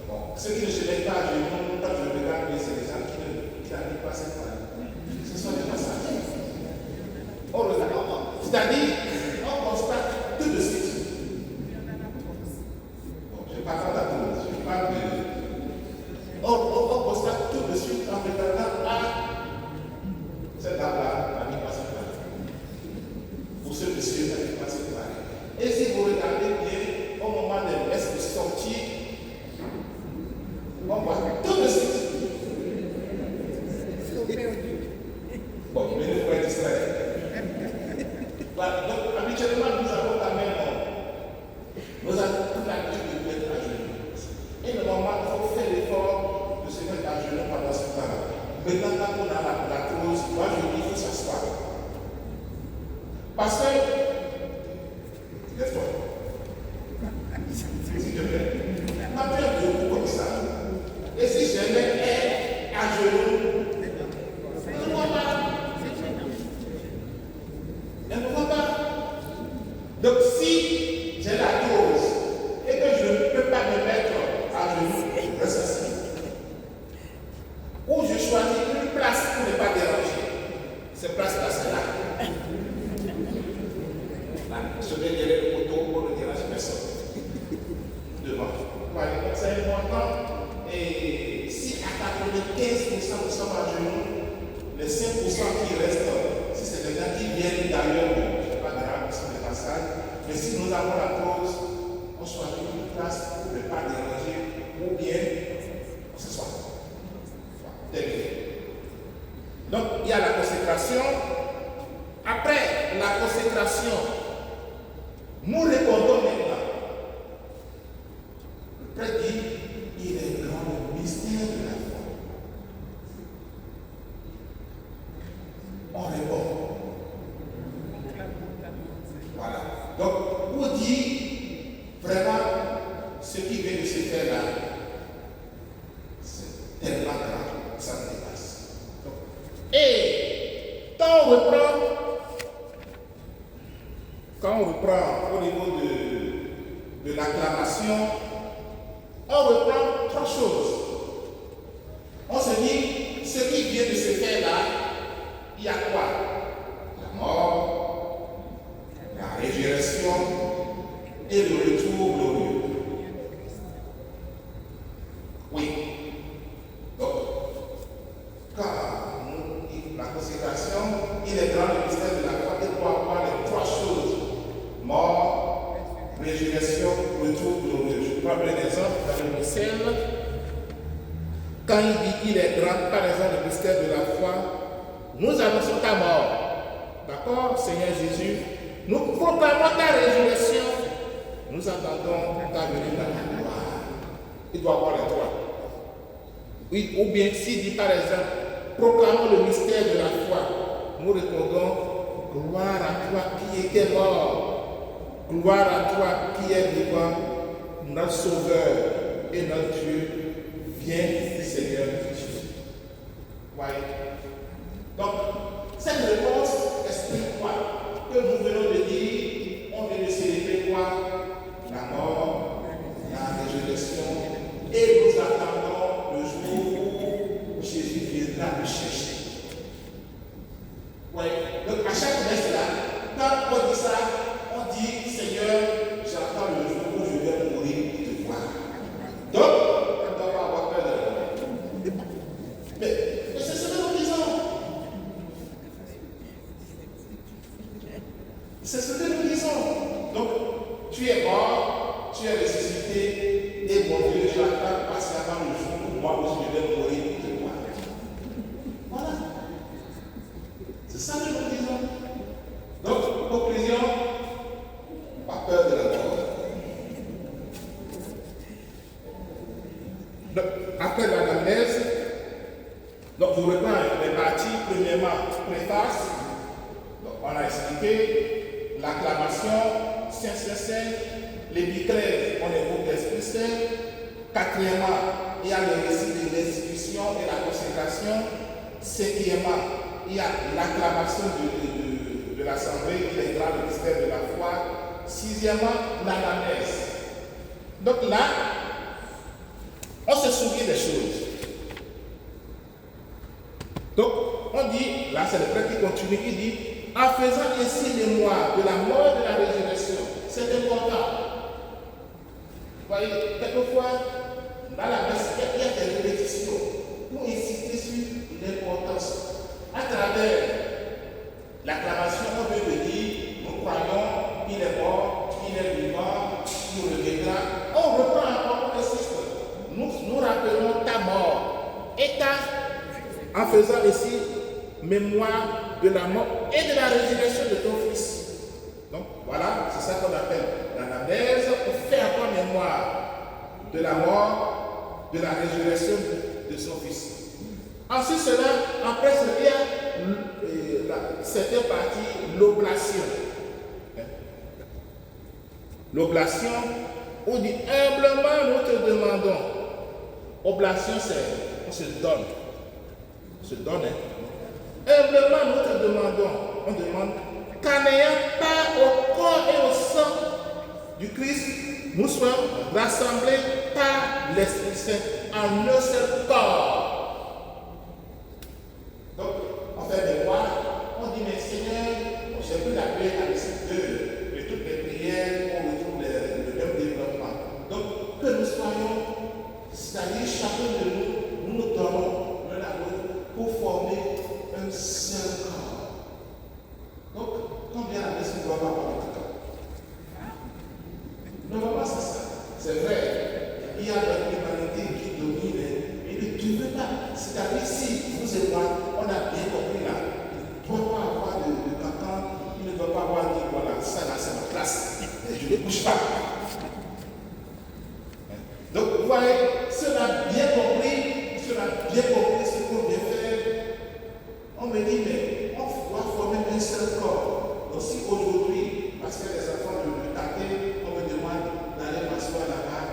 Speaker 1: Bon, ceux qui ne se mettent pas à genoux, quand je regarde, c'est des gens qui n'arrivent pas à cette année. Ce sont des passages. On regarde. C'est-à-dire, on constate tout de suite. Bon, Et si vous regardez bien, au moment de l'Est de sortir, on voit tout de suite. Bon, mais il faut être distrait. Voilà, donc habituellement, nous avons quand même, nous avons toute l'habitude de mettre à genoux. Et normalement, il faut faire l'effort de se mettre à genoux pendant ce temps-là. Maintenant, quand on a la cause, moi je dis qu'il faut s'asseoir. Parce que, lève-toi. S'il te plaît. Quand tu es debout comme ça, et si jamais est à genoux, elle ne voit pas. Elle ne voit pas. Donc si j'ai la cause et que je ne peux pas me mettre à genoux, je reste assis. Ou je choisis une place pour ne pas déranger. Cette place-là, c'est là. Là, je vais derrière le poteau pour ne déranger personne. Devant. Voilà, donc c'est important. Et si à 95% nous sommes à genoux, les 5% qui restent, si c'est des gens qui viennent d'ailleurs, ce n'est pas grave, c'est des passages. Mais si nous avons la cause, on choisit une place pour ne pas déranger, ou bien on s'assoit. Donc, il y a la consécration. Après la consécration, nous répondons maintenant. Le prêtre dit, il est grand le mystère de la foi. On répond. Voilà. Donc, pour dire vraiment ce qui vient de se faire là, c'est tellement grand, ça me dépasse. Donc, et quand on reprend au niveau de l'acclamation, on reprend trois choses. On se dit, ce qui vient de se faire là, il y a quoi? La mort, la résurrection et le retour glorieux. Oui. Donc, quand la consécration, il est grand le mystère de la foi et pour avoir les trois choses: mort, résurrection, retour glorieux. Je prends un exemple dans le mystère. Quand il dit qu'il est grand, par exemple, le mystère de la foi, nous annonçons ta mort. D'accord, Seigneur Jésus? Nous proclamons ta résurrection. Nous attendons ta venue dans la gloire. Il doit avoir les trois. Oui, ou bien s'il dit par exemple, proclamons le mystère de la foi, nous répondons, gloire à toi qui étais mort, gloire à toi qui es vivant, notre Sauveur et notre Dieu, viens Seigneur Jésus. Voyez. Donc, cette réponse explique quoi? Que nous venons de dire, on vient de célébrer quoi? La mort, la résurrection, et nous attendons le jour où Jésus viendra nous chercher. Oui. Donc à chaque messe là, quand on dit ça, on dit Seigneur, j'attends le jour où je vais mourir pour te voir. Donc, on ne doit pas avoir peur de la mort. Mais c'est ce que nous disons. C'est ce que nous disons. Donc, tu es mort, tu es ressuscité, et mon Dieu, j'attends patiemment le jour où moi aussi je vais mourir pour te voir. Voilà. C'est ça que nous disons. Donc, conclusion, pas peur de la mort. Donc, après l'anamnèse, donc je reprends les parties. Premièrement, préface. Donc, on a expliqué l'acclamation, Saint Saint Saint, l'épiclèse, on évoque l'Esprit Saint. Quatrièmement, il y a le récit de l'institution et la consécration. Cinquièmement, il y a l'acclamation de l'Assemblée qui est grand le mystère de la foi. Sixièmement, l'anamnèse. Donc là, on se souvient des choses. Donc, on dit, là c'est le prêtre qui continue, il dit, en faisant ainsi mémoire de la mort et de la résurrection, c'est important. Vous voyez, quelquefois, dans la messe, il y a des répétitions pour insister sur l'importance. À travers l'acclamation, on veut dire, nous croyons qu'il est mort, qu'il faisant ici mémoire de la mort et de la résurrection de ton Fils. Donc voilà, c'est ça qu'on appelle l'anamnèse. On fait encore mémoire de la mort, de la résurrection de son Fils. Ensuite, après cela, il y a cette partie, l'oblation. L'oblation, on dit humblement nous te demandons. Oblation, c'est on se donne. On se donne, hein. Humblement nous te demandons. On demande qu'en n'ayant pas au corps et au sang du Christ, nous soyons rassemblés par l'Esprit Saint en un seul corps. Donc, on fait des voix, on dit, mais Seigneur, on ne sait plus la prière avec ces deux, et toutes les prières, on retrouve le même développement. Donc, que nous soyons, c'est-à-dire chacun de nous, nous donnons l'un à l'autre pour former un seul corps. Donc, combien la Bible ne doit pas avoir de corps? Normalement, c'est ça. C'est vrai. Il y a l'humanité qui domine, mais ne devait pas. C'est-à-dire, si vous et moi, on a bien compris là, il ne doit pas avoir de cancan, il ne doit pas avoir dit, voilà, ça là, c'est ma classe, mais je ne bouge pas. Donc, vous voyez, si on a bien compris ce qu'on vient faire, on me dit, mais on doit former un seul corps. Donc, si aujourd'hui, parce que les enfants de taper, on me demande d'aller m'asseoir là-bas,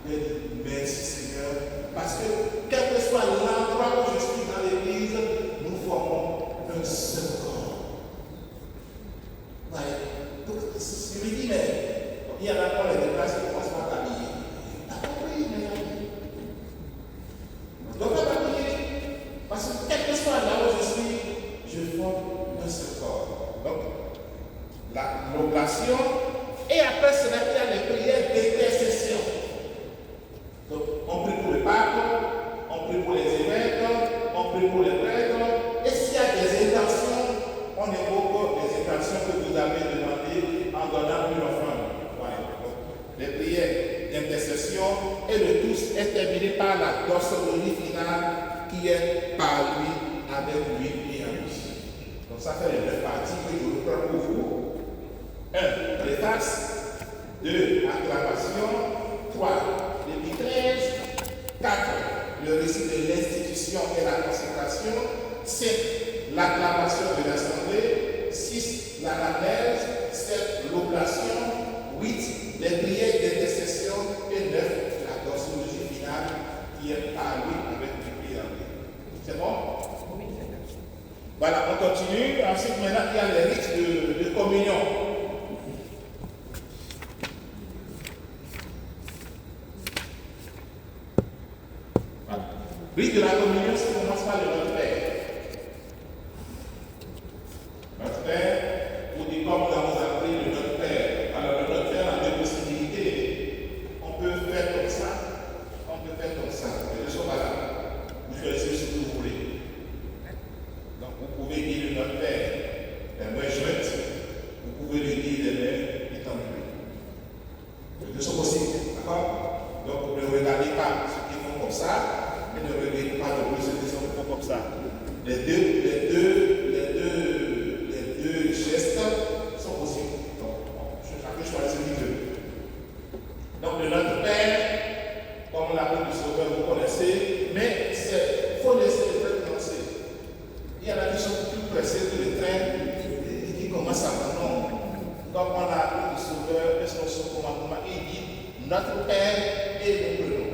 Speaker 1: je vais dire merci Seigneur. Parce que, quel que soit l'endroit où je suis dans l'église, nous formons un seul corps. Ouais. Donc, je lui dis, mais il y en a pas les déplaces qui commencent par t'habiller. T'as compris, mes amis? Donc, pas t'habiller. Parce que, quel que soit là où je suis, je forme un seul corps. Donc, l'oblation, et après cela, il y a les prières d'intercession. Donc, on prie pour le pape, on prie pour les évêques, on prie pour les prêtres, et s'il y a des intentions, on évoque des intentions que vous avez demandées en donnant une offrande. Voilà. Donc, les prières d'intercession, et le tout est terminé par la doxologie finale qui est par lui, avec lui et en lui. Donc, ça fait les 9 parties que je reprends pour vous. 1. Préface. 2. Acclamation. 3. L'épîtrèse. 4. Le récit de l'institution et la consécration. 5. L'acclamation de l'assemblée. 6. L'anamnèse. 7. L'oblation. 8. Les prières d'intercession. Et 9. La doxologie finale qui est par lui avec lui et en lui. C'est bon? Voilà, on continue. Ensuite, maintenant, il y a les rites de communion. Rite de la communion, ça commence par le Notre Père. Notre Père, vous dites comme nous avons appris le Notre Père. Alors le Notre Père a deux possibilités. On peut faire comme ça. On peut faire comme ça. Les deux sont valables. Vous choisissez ce que vous voulez. Donc vous pouvez dire le Notre Père, les mains jointes. Vous pouvez le dire les mains étendues. Les deux sont possibles. D'accord? Donc vous ne regardez pas ceux qui font comme ça. Et ne regardez pas de plus ceux qui sont comme ça. Les deux gestes sont possibles. Donc, chacun choisit ce qu'il veut. Donc, le Notre Père, comme l'appel du Sauveur, vous connaissez, mais il faut laisser le train commencer. Il y en a qui sont plus pressés que le train et qui commencent à dire non. Donc, on a appelé le Sauveur, et son commandement, il dit Notre Père et nous venons.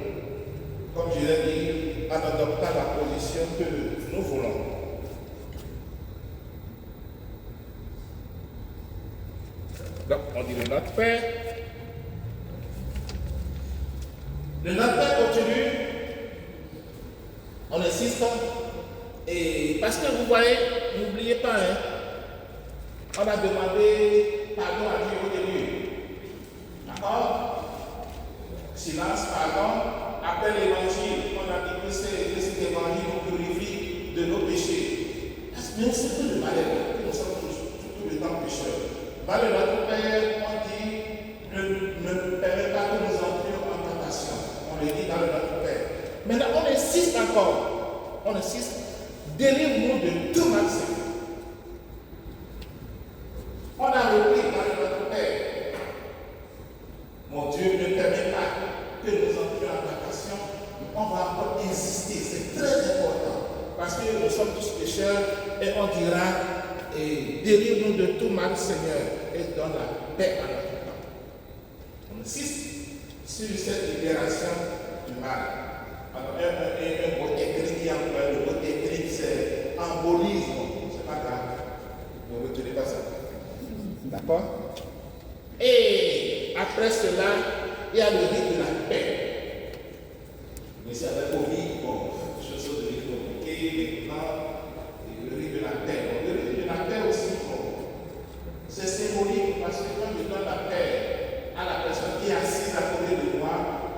Speaker 1: Comme je l'ai dit, en adoptant la position que nous voulons. Donc, on dit le Notre Père. Le Notre Père continue. On insiste. Et parce que vous voyez, n'oubliez pas, hein, on a demandé pardon à Dieu au début. D'accord? Silence, pardon. Après l'évangile, on a dit que cet évangile nous purifie de nos péchés. Mais c'est que le malheur, que nous sommes tout le temps pécheurs. Dans le Notre Père, on dit ne permet pas que nous entrions en tentation. On le dit dans le Notre Père. Maintenant, on insiste encore. On insiste. Délivre-nous de tout mal, Seigneur. On a repris dans notre Père. Mon Dieu ne permet pas que nous entrions en vacation. On va encore insister, c'est très important. Parce que nous sommes tous pécheurs et on dira, et délivre-nous de tout mal, Seigneur, et donne la paix à notre temps. On insiste sur cette libération du mal. Alors, un mot écrit, le mot écrit, c'est embolisme. C'est pas grave. Ne retenez pas ça. D'accord? Et après cela, il y a le rite de la paix. Mais c'est avec Covid, bon, chose de compliquée, maintenant, le rite de la paix. Bon, le rite de la paix aussi, bon, c'est symbolique parce que quand je donne la paix à la personne qui est assise à côté de moi,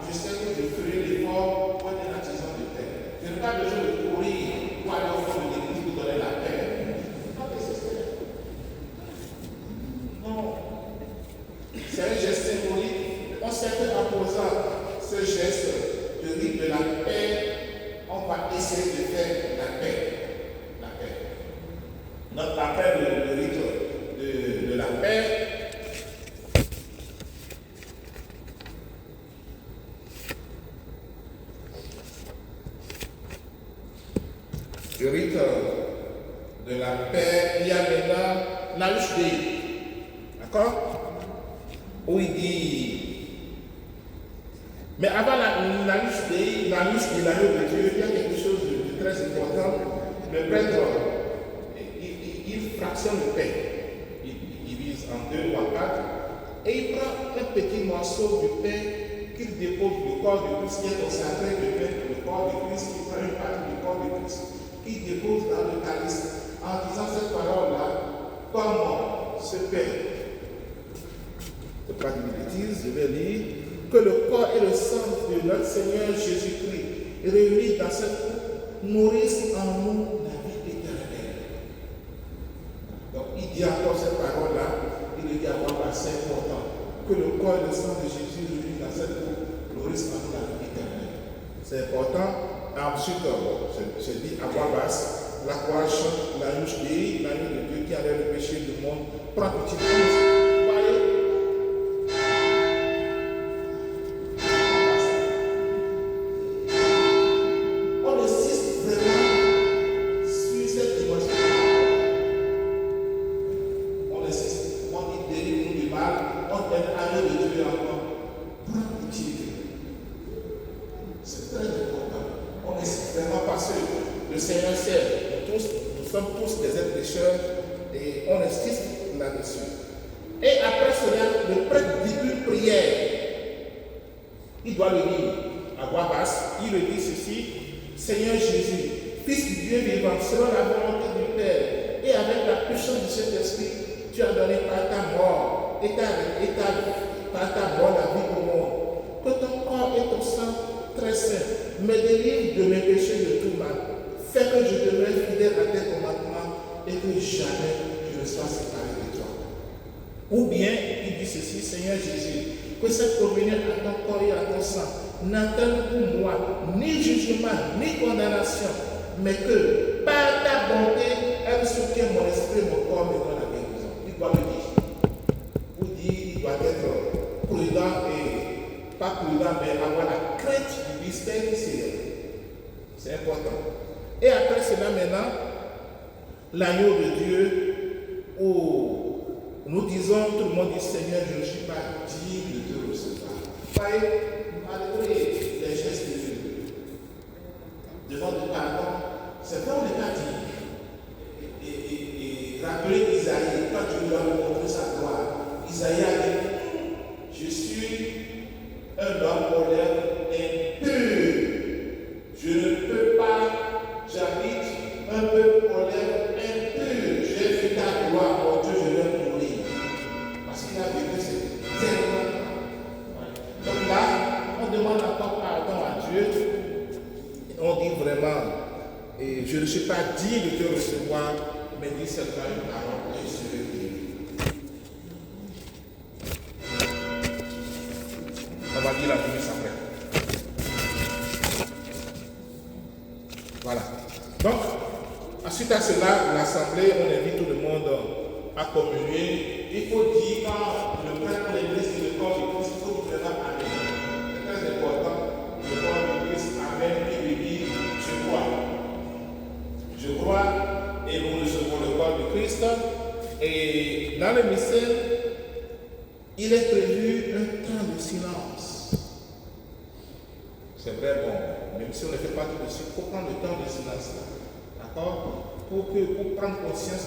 Speaker 1: je sais que je ferai l'effort pour être la saison de paix. Je n'ai pas besoin de courir pour aller au fond de l'église pour donner la paix. Non. C'est un geste symbolique. On sait qu'en posant ce geste de rite de la paix, on va essayer de faire la paix. La paix. Donc, après le rite de la paix, le rite de la paix, il y a maintenant la louche Dei. D'accord? Où il dit. Mais avant la louche Dei, la louche de l'agneau de Dieu, il y a quelque chose de très important. Le prêtre, il fractionne le pain. Il divise en 2 ou en 4. Et il prend un petit morceau de pain qu'il dépose le corps de Christ, qui est consacré le pain, le corps de Christ, il prend une partie du corps de Christ, qu'il dépose dans le calice, en disant cette parole-là, comme ce pain. Pas de bêtises, je vais lire, que le corps et le sang de notre Seigneur Jésus-Christ, réunis dans cette coupe, nourrissent en nous la vie éternelle. Donc il dit encore cette parole-là, il dit encore c'est important, que le corps et le sang de Jésus réunis dans cette coupe, nourrissent en nous la vie éternelle. C'est important. Ensuite, je dis à voix basse, la croix chante la louche Dei, l'agneau de Dieu qui enlève le péché du monde, prend petite chose. Voyez. Ou bien, il dit ceci, Seigneur Jésus, que cette communion à ton corps et à ton sang n'entraîne pour moi ni jugement, ni condamnation, mais que par ta bonté, elle soutienne mon esprit, mon corps, me donne la guérison. Il doit le dire. Vous dire, il doit être prudent et pas prudent, mais avoir la crainte du mystère qui s'élève. C'est important. Et après cela, maintenant, l'agneau de Dieu, nous disons, tout le monde dit, Seigneur, je ne suis pas digne de te recevoir. Voyez, malgré les gestes de Dieu, devant le pardon, c'est pas on n'est pas digne. Et rappelez Isaïe, quand Dieu lui a montré sa gloire, Isaïe a dit, je suis un homme pour l'air impur. Je ne peux pas, j'habite un peu pour l'air impur. J'ai vu ta gloire, mon Dieu, je vais mourir. Parce qu'il a vécu c'est tellement. Donc là, on demande encore pardon à Dieu. On dit vraiment, et je ne suis pas digne de te recevoir, mais dis seulement une parole et je vais guérir. On va dire la promesse après. Voilà. Donc, Suite à cela, l'Assemblée, on invite tout le monde à communier. Il faut dire quand le prêtre de l'Église et le corps du Christ, il faut dire vraiment Amen. C'est très important. Le corps du Christ, Amen, qui veut dire je crois. Je crois et nous recevons le corps du Christ. Et dans le mystère, il est prévu un temps de silence. C'est vrai, bon, même si on ne fait pas tout de suite, il faut prendre le temps de silence. D'accord? Pour prendre conscience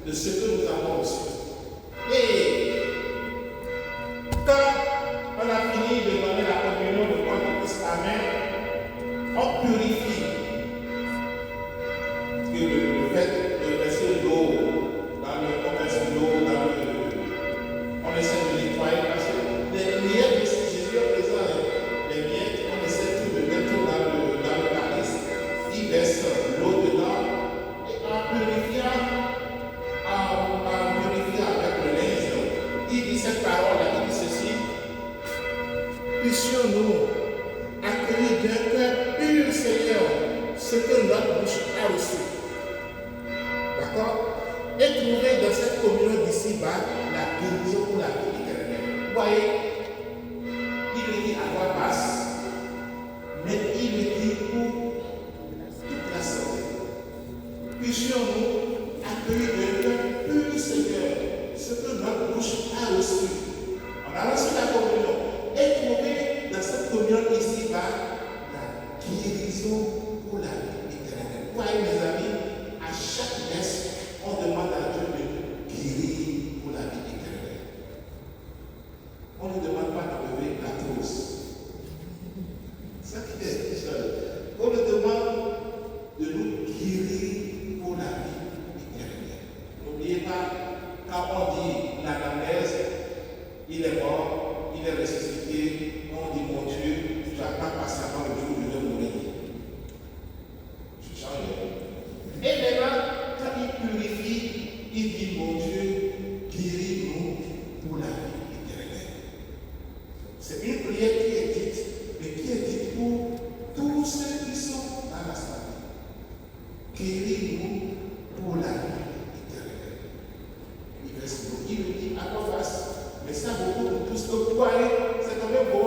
Speaker 1: de ce que nous avons reçu. Et quand on a fini de donner la communion de corps du Christ, Amen, on purifie. Parce que le fait de verser l'eau on essaie de nettoyer parce que les miettes de Jésus est présent. Les miettes, on essaie tout de mettre dans le calice. Il verse l'eau dedans et en purifiant avec le linge, il dit cette parole-là, il dit ceci. Puissions-nous accueillir d'un cœur pur, Seigneur, ce que notre bouche a reçu. D'accord? Et trouver dans cette communion d'ici-bas la guérison pour la vie éternelle. Vous voyez, il le dit à voix basse, mais il le dit pour toute la santé. Puissions-nous accueillir d'un cœur pur, Seigneur, ce que notre bouche a reçu. On a reçu la communion. Et trouver dans cette communion ici-bas la guérison pour la vie éternelle. Vous voyez, mes amis, à chaque messe, on demande à Dieu de guérir pour la vie éternelle. On ne demande pas d'enlever la trousse. Ça qui est seul. On nous demande de nous guérir pour la vie éternelle. N'oubliez pas, quand on dit l'anamnèse, il est mort, il est ressuscité, on dit mon Dieu, tu n'attends pas ça avant le jour où je vais mourir. Je change. Et maintenant, quand il purifie, il dit, mon Dieu, guéris-nous pour la vie éternelle. C'est une prière qui est dite, mais qui est dite pour tous ceux qui sont dans la santé. Guéris-nous pour la vie éternelle. Il le dit à voix basse, mais ça beaucoup de tout ce que vous voyez, c'est quand même beau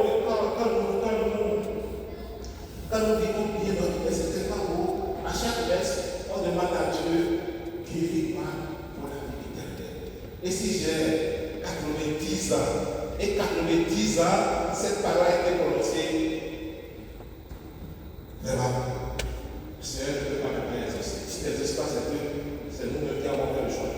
Speaker 1: quand nous vivons bien notre vie, c'est tellement beau. À chaque messe, on demande à Dieu, guéris-moi pour la vie éternelle. Et si j'ai 90 ans, et 90 ans, cette parole a été prononcée, vraiment, le Seigneur ne peut pas me faire exaucer. Si les espaces c'est nous qui avons fait le choix.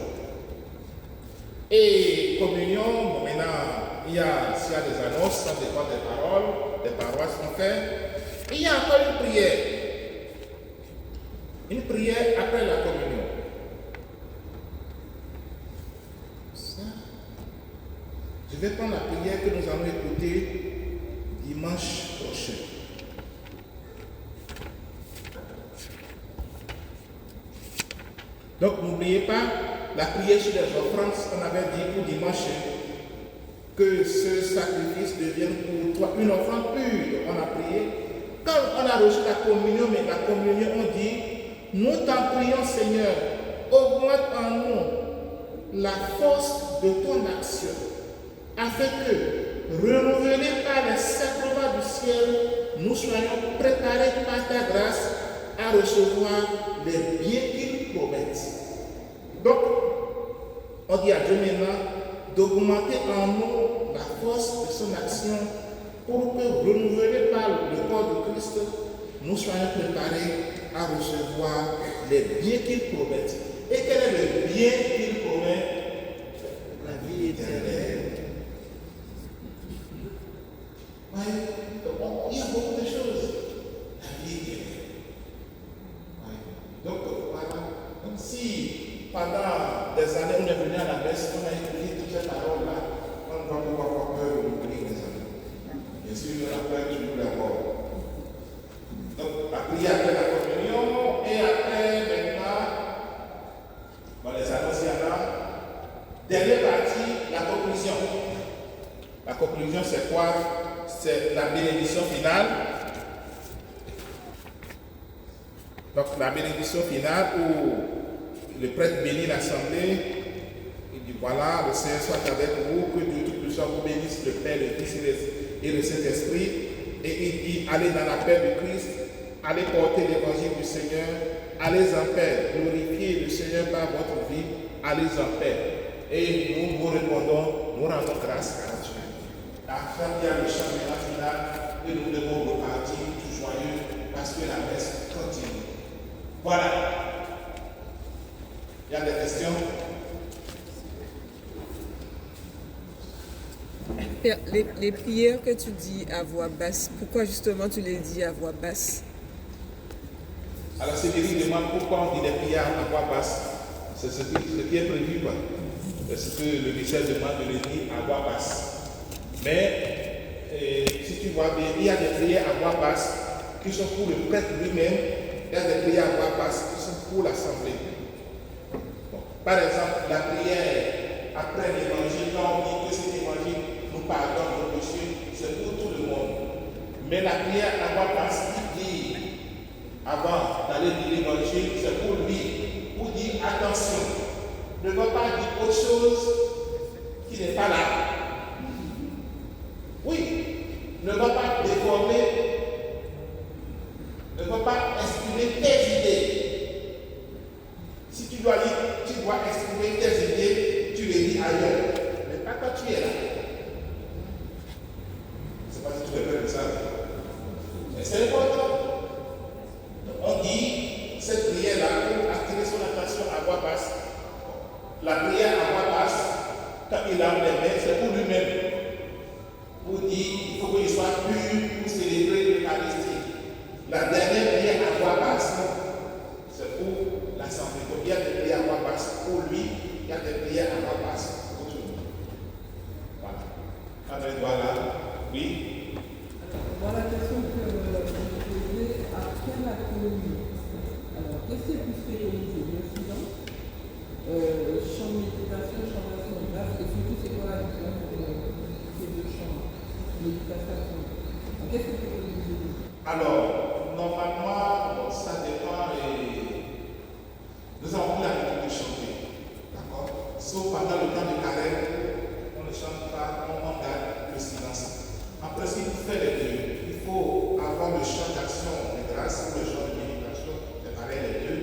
Speaker 1: Et communion, bon, maintenant, s'il y a des annonces, ça dépend des paroles, des paroisses sont faites. Et il y a encore une prière. Une prière après la communion. Ça, je vais prendre la prière que nous allons écouter dimanche prochain. Donc n'oubliez pas la prière sur les offrandes, on avait dit pour dimanche, que ce sacrifice devienne pour toi une offrande pure. On a prié. Quand on a reçu la communion, mais la communion, on dit, nous t'en prions Seigneur, augmente en nous la force de ton action, afin que, renouvelés par les sacrements du ciel, nous soyons préparés par ta grâce à recevoir les biens qu'il promettent. Donc, on dit à Dieu maintenant d'augmenter en nous la force de son action pour que, renouvelés par le corps de Christ, nous soyons préparés à recevoir les biens qu'il promet. Et quel est le bien qu'il promet? La vie éternelle. Ouais, il y a beaucoup de choses. La vie éternelle. Ouais. Donc voilà. Donc si pendant des années on est venu à la messe, on a écouté toutes ces paroles-là, on va pouvoir avoir peur de l'oublier les années. Bien sûr, on a peur de nous l'avoir. Donc, la prière après la communion, et après, maintenant, dans les annonces, il y en a. Dernière partie, la conclusion. La conclusion, c'est quoi? C'est la bénédiction finale. Donc, la bénédiction finale où le prêtre bénit l'assemblée. Il dit voilà, le Seigneur soit avec vous, que Dieu Tout-Puissant vous bénisse, le Père, le Fils et le Saint-Esprit. Et il dit allez dans la paix du Christ, allez porter l'évangile du Seigneur, allez en paix, glorifiez le Seigneur par votre vie, allez en paix. Et nous vous répondons, nous rendons grâce à Dieu. Après, il y a le championnat final et nous devons repartir tout joyeux parce que la messe continue. Voilà. Il y a des questions?
Speaker 3: Les prières que tu dis à voix basse, pourquoi justement tu les dis à voix basse?
Speaker 1: Alors, Cédric demande pourquoi on dit des prières à voix basse. C'est ce qui est prévu, quoi. Parce que le Michel demande de les dire à voix basse. Mais, si tu vois bien, il y a des prières à voix basse qui sont pour le prêtre lui-même, il y a des prières à voix basse qui sont pour l'assemblée. Bon. Par exemple, la prière après l'évangile, quand on dit que cet évangile nous pardonne nos péchés, c'est pour tout le monde. Mais la prière à voix basse qui dit avant d'aller lire l'évangile, c'est pour lui, pour dire attention, ne va pas dire autre chose qui n'est pas là. Oui, ne va pas déformer, ne va pas exprimer tes idées. Si tu dois lire, tu dois exprimer tes idées, tu les lis ailleurs, mais pas quand tu es là. Je ne sais pas si tu veux faire ça. Mais c'est important. On dit cette prière-là pour attirer son attention à voix basse. La prière à voix basse, quand il lave les mains, c'est pour lui-même. Pour dire qu'il faut qu'il soit pur pour célébrer l'Eucharistie. La dernière prière à voix basse, c'est pour l'assemblée. Donc il y a des prières à voix basse pour lui, il y a des prières à voix basse pour tout le monde. Voilà. Voilà. Oui.
Speaker 4: Voilà la question que je me posais après la communion. Alors, qu'est-ce qui est plus préconisé? Le silence, chant de méditation, chant d'action de grâce, et surtout, c'est quoi la différence entre ces deux chants? Méditation. Alors, qu'est-ce que c'est préconisé?
Speaker 1: Alors, normalement, ça dépend et nous avons l'habitude de chanter. D'accord? Sauf pendant le temps de carême, on ne chante pas, on garde le silence. En principe, il fait les deux. Il faut avoir le chant d'action de grâce ou le chant de méditation, c'est pareil les deux.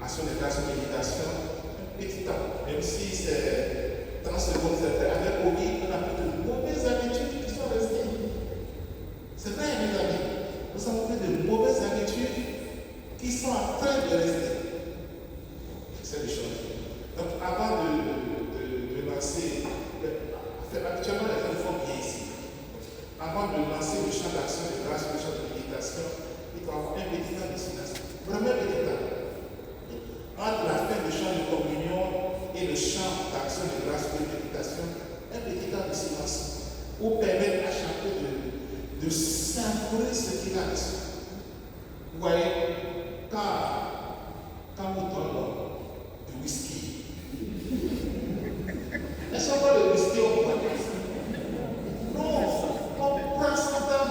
Speaker 1: Action de grâce ou méditation, un petit temps. Même si c'est 30 secondes, c'est vrai. Avec Obi, on a fait de mauvaises habitudes qui sont restées. C'est vrai, mes amis. Nous avons fait de mauvaises habitudes qui sont en train de rester. C'est des choses. Donc, avant de lancer, actuellement, les gens font bien ici. Avant de lancer le chant d'action de grâce, le chant de méditation, il faut avoir un petit temps de silence. Vraiment un petit temps. Entre la fin du chant de communion et le chant d'action de grâce ou de méditation, un petit temps de silence pour permettre à chacun de savourer ce qu'il a reçu. Vous voyez, quand vous donnez du whisky, est-ce qu'on voit le whisky au bois? Non, on prend son temps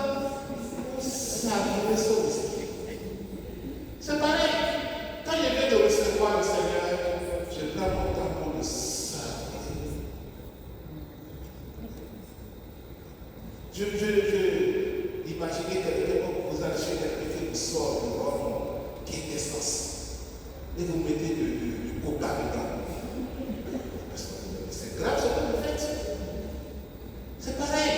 Speaker 1: pour savourer ce whisky. C'est pareil. Quand je viens de recevoir le Seigneur, je prends mon temps pour le savourer. Je imaginez quelqu'un vous achetez quelqu'un qui sort de rhum, qui est d'essence, et vous mettez du coca dedans. C'est grave ce que vous faites. C'est pareil.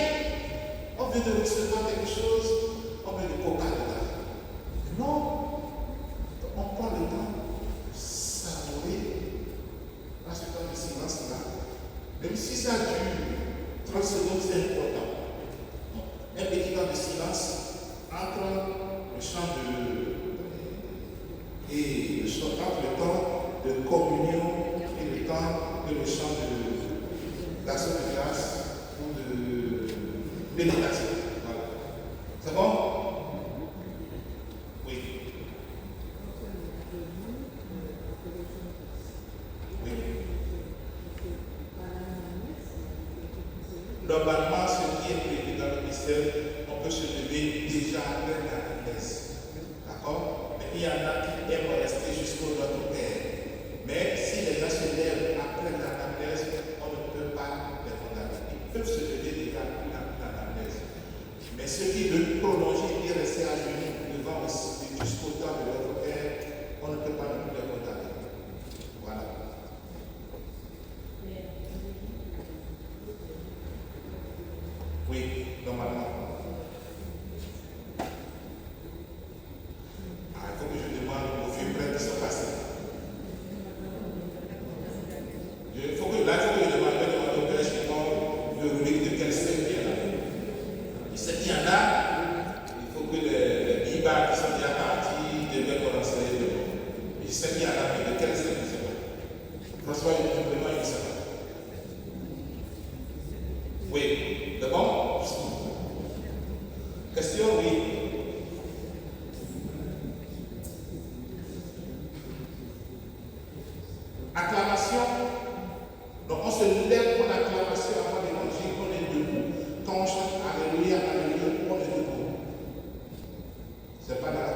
Speaker 1: On vient de recevoir quelque chose, on met du coca dedans. Non. On prend le temps de savourer à ce temps de silence-là. Même si ça dure 30 secondes, c'est important. Un petit temps de silence entre le chant entre le temps de communion et le temps de le chant d'action de grâce ou de méditation. Voilà. C'est bon? Oui. Oui. Normalement, ce qui est prévu dans le mystère, on peut se lever déjà après la messe. D'accord? Mais il y en a qui aiment rester jusqu'au Notre Père. Mais Oui, normalement. Ah, il faut que je demande aux vieux prêtres de se passer. Il faut que je demande au père Chimon le relique de quel secte il y en a. Il sait qu'il y en a, il faut que les bibas qui sont déjà partis deviennent commencer de l'eau. Il sait qu'il y en a, mais de quel secte il ne sait pas. François, vraiment, il ne sait pas. Oui, c'est bon? Question, oui. Acclamation. Donc on se lève pour l'acclamation avant l'évangile, on est debout. Quand on chante Alléluia, Alléluia, on est debout. C'est pas là.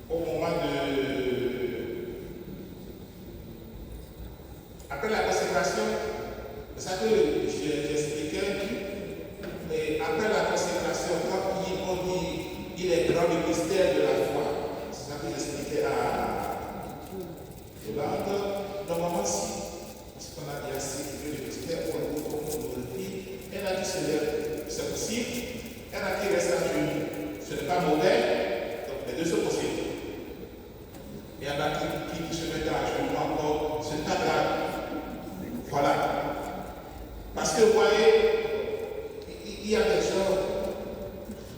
Speaker 1: Au moment de. Après la consécration, c'est ça que j'expliquais. Et après la consécration, quand on dit il est grand le mystère de la foi, c'est ça que j'expliquais à Yolande. Normalement, si ce qu'on a dit assez, le mystère, on le dit, elle a qui se lève, c'est possible. Elle a qui reste à genoux, ce n'est pas mauvais. Donc les deux sont possibles. Et il y en a qui se mettent à genoux encore, ce n'est pas grave. Voilà. Parce que vous voyez, il y a des gens,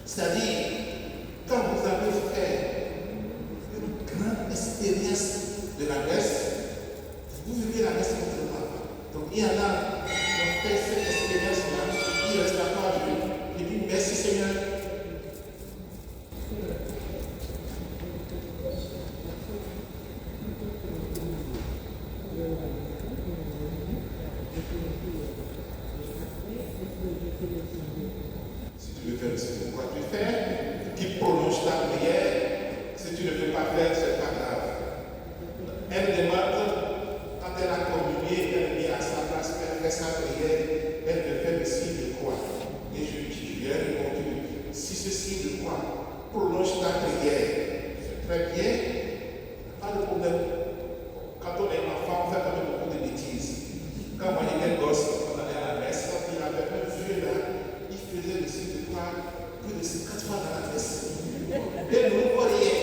Speaker 1: c'est-à-dire, quand vous avez fait une grande expérience de la messe, vous vivez la messe autrement. Donc il y en a qui ont fait cette expérience-là, ils restent à part de lui. Et puis merci Seigneur. Si tu veux faire ce que tu fais, qui prolonge ta prière, si tu ne peux pas faire, c'est pas grave. Elle demande, quand elle a communié, elle est à sa place, elle fait sa prière, elle me fait le signe de croix. Et je lui ai répondu, si ce signe de croix prolonge ta prière, c'est très bien, pas de problème. Quand on est enfant, on fait quand même beaucoup de bêtises. Quand moi j'étais gosse, on allait à la messe, quand il avait un vieux là, il faisait le signe de croix plus de 50 fois dans la messe. Et nous, on voyait.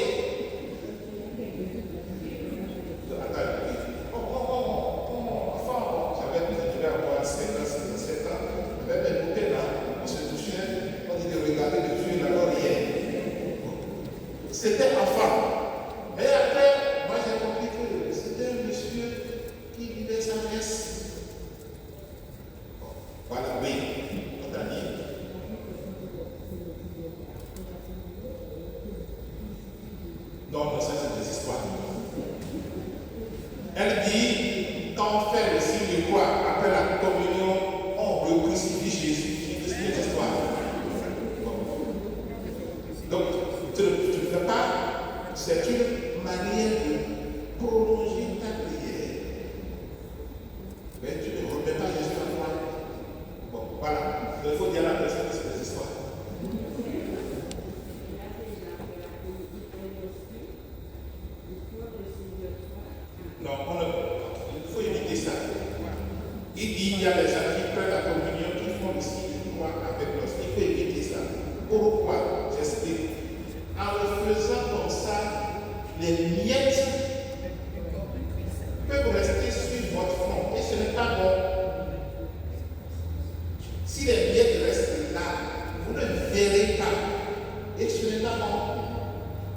Speaker 1: J'avais plus de avoir 5 ans, 7 ans. Avec mes poupées là, on se touchait, on disait regardez le vieux là, on riait. C'était enfant. Et après, moi j'ai compris que c'était un monsieur qui vivait sa messe. Bon, voilà, oui, on t'a dit. Non, ça c'est des histoires. Elle dit, quand on fait le signe de croix, après la communion, on recrucifie Jésus. C'est une histoire. Bon. Donc, tu ne fais pas, c'est une manière de prolonger ta prière. Mais tu ne remets pas Jésus à toi. Bon, voilà. Il faut dire à la personne que c'est des histoires. Non, il faut éviter ça. Il dit il y a des gens qui prennent la communion, qui font le signe de croix avec l'os. Il faut éviter ça. Pourquoi? J'explique. En le faisant comme ça, les miettes peuvent rester sur votre front et ce n'est pas bon. Si les miettes restent là, vous ne verrez pas et ce n'est pas bon.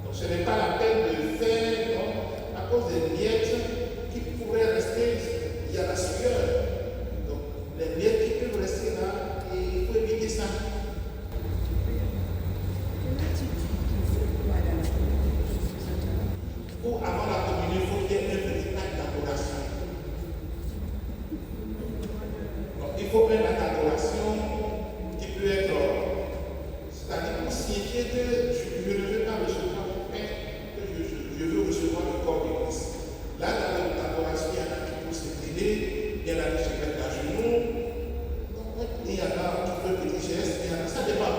Speaker 1: Donc ce n'est pas la peine de faire donc, à cause des miettes qui pourraient rester, il y a la sueur. Donc les miettes qui peuvent rester là, et il faut éviter ça. Ou avant la communion, il faut qu'il y ait un petit acte d'adoration. Donc il faut un acte d'adoration qui peut être, c'est-à-dire pour signifier que je ne veux pas recevoir le pain, que je veux recevoir le corps de Christ. Là, dans l'adoration, il y en a qui peuvent s'incliner, il y en a qui se mettent à genoux, il y en a qui font des petits gestes, il y en a, ça dépend.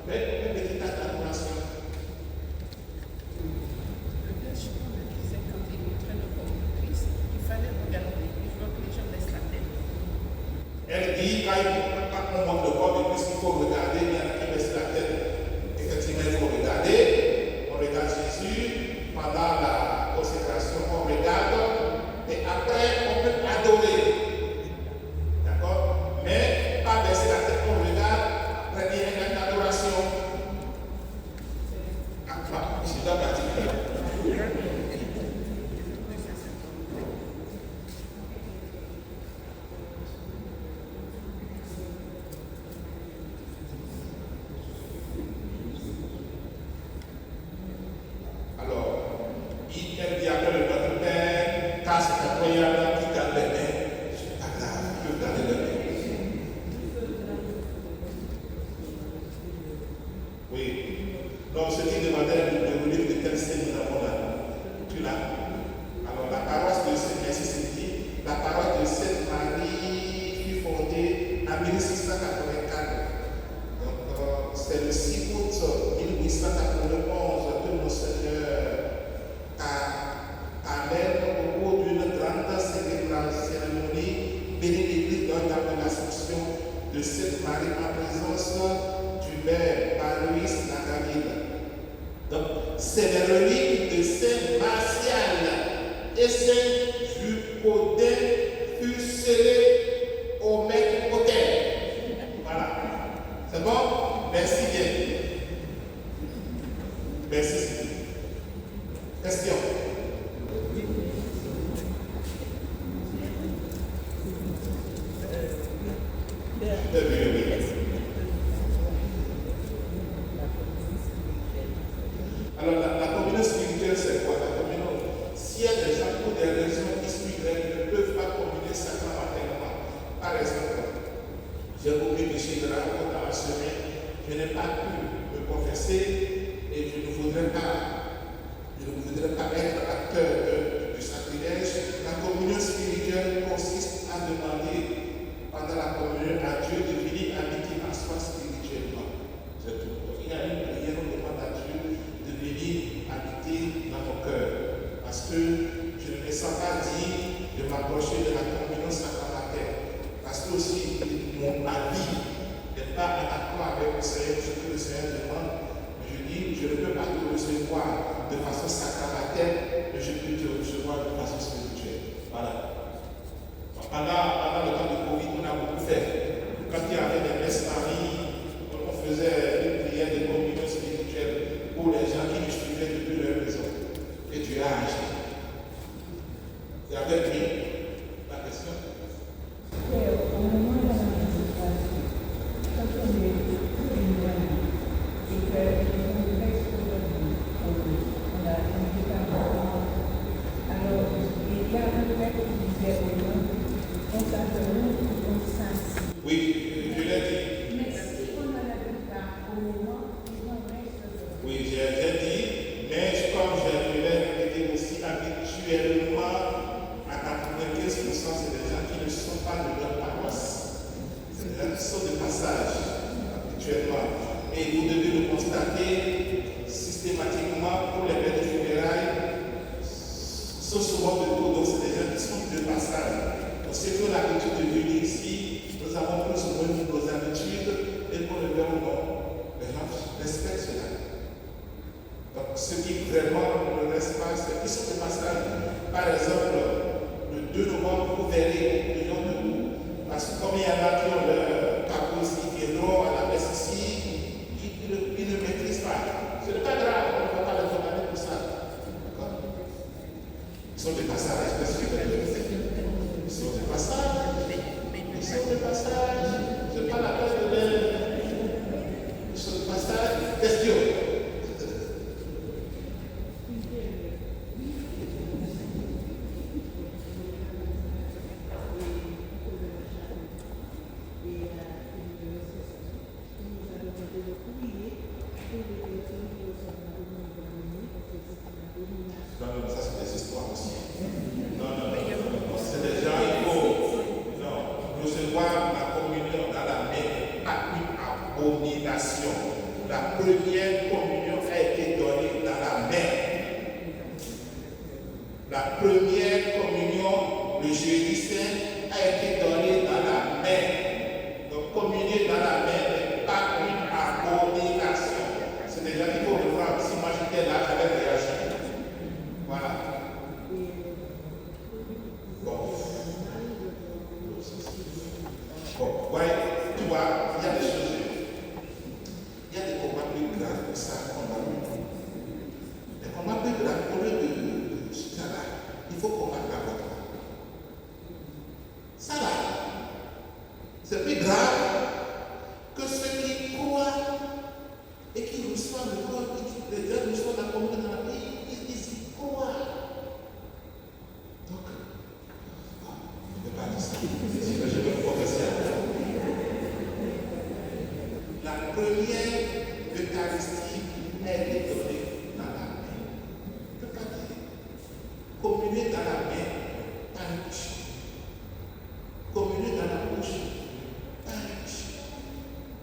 Speaker 1: Mais un petit acte d'adoration. Elle dit puis, quand on montre le corps, et puis ce qu'il faut regarder, il y en a qui baissent la tête. Effectivement, il faut regarder. On regarde Jésus pendant la consécration, on regarde, et après, on peut adorer. D'accord? Mais pas baisser la tête, on regarde, après, il y a une adoration. Enfin, je suis d'accord.
Speaker 5: première communion, le jeudi saint, a été donné dans la main.
Speaker 1: Bon, ouais, tu vois, il y a des choses, il y a des combats plus graves que ça qu'on va mener. Les combats plus graves, au lieu de ça là, il faut combattre la voie. Ça là, c'est plus grave que ceux qui croient et qui reçoivent le corps, les gens reçoivent la communion dans la vie, ils y croient. Donc, je ne vais pas dire ça, sinon je vais professer après. La première Eucharistie est donnée dans la main. Je ne peux pas dire. Communier dans la main, pas une bouche. Communier dans la bouche, pas une bouche.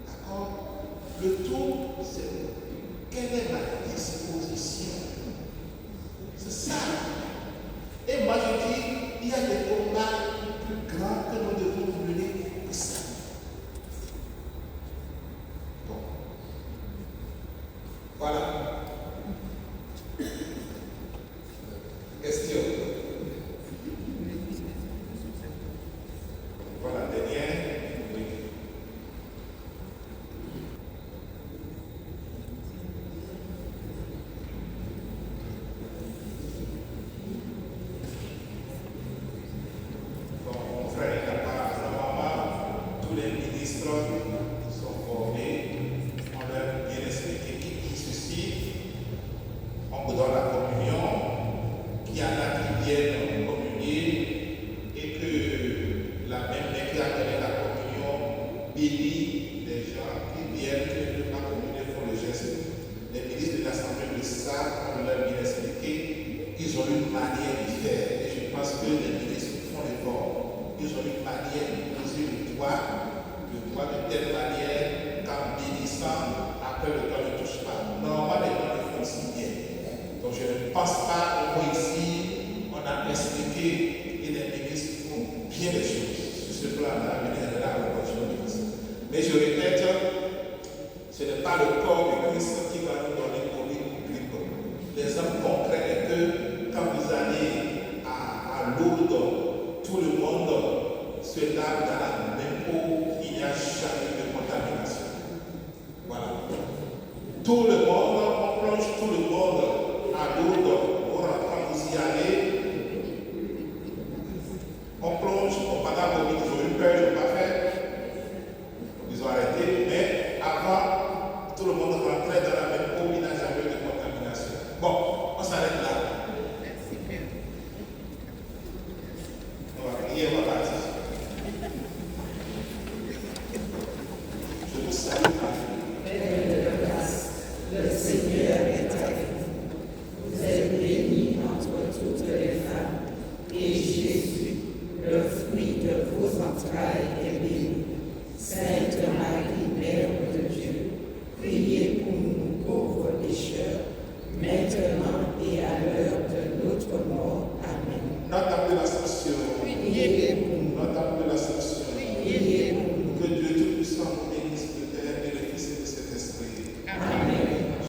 Speaker 1: D'accord? Le tout, c'est quelle est ma disposition? C'est ça. Et moi je dis, il y a des combats plus grands que nous devons mener que ça. Bon. Voilà. Question. Voilà, dernière. Oui. Bon, mon frère, il n'a pas vraiment tous les ministres qui sont formés, on leur bien expliqué qui dit ceci, on vous donne la communion, qu'il y en a qui viennent communier et que la même main qui a donné la communion bénit les gens qui viennent, qui ne peuvent pas communier, font le geste. Les ministres de l'Assemblée de ça, on leur bien expliqué, ils ont une manière de faire. Et je pense que les ministres font l'effort. Ils ont une manière de poser le doigt de telle manière qu'en bénissant, après le doigt ne touche pas. Normalement, les gens le font si bien. Donc je ne pense pas, au moins ici, on a expliqué et les ministres font bien les choses. Sur ce plan-là, on est là, mais je répète, ce n'est pas le corps de Christ qui va nous donner pour lui public. L'exemple concret est que quand vous allez à Lourdes, tout le monde se lave dans la même eau, il n'y a jamais de contamination. Voilà. Tout le monde, on plonge tout le monde à Lourdes. Quand vous y allez, on plonge, on va dans vos vies, ils ont eu peur, ils n'ont pas fait. Ils ont arrêté, mais avant, tout le monde rentrait dans la même eau, il n'a jamais eu de contamination. Bon, on s'arrête là. On va prier, on va partir. Je vous salue.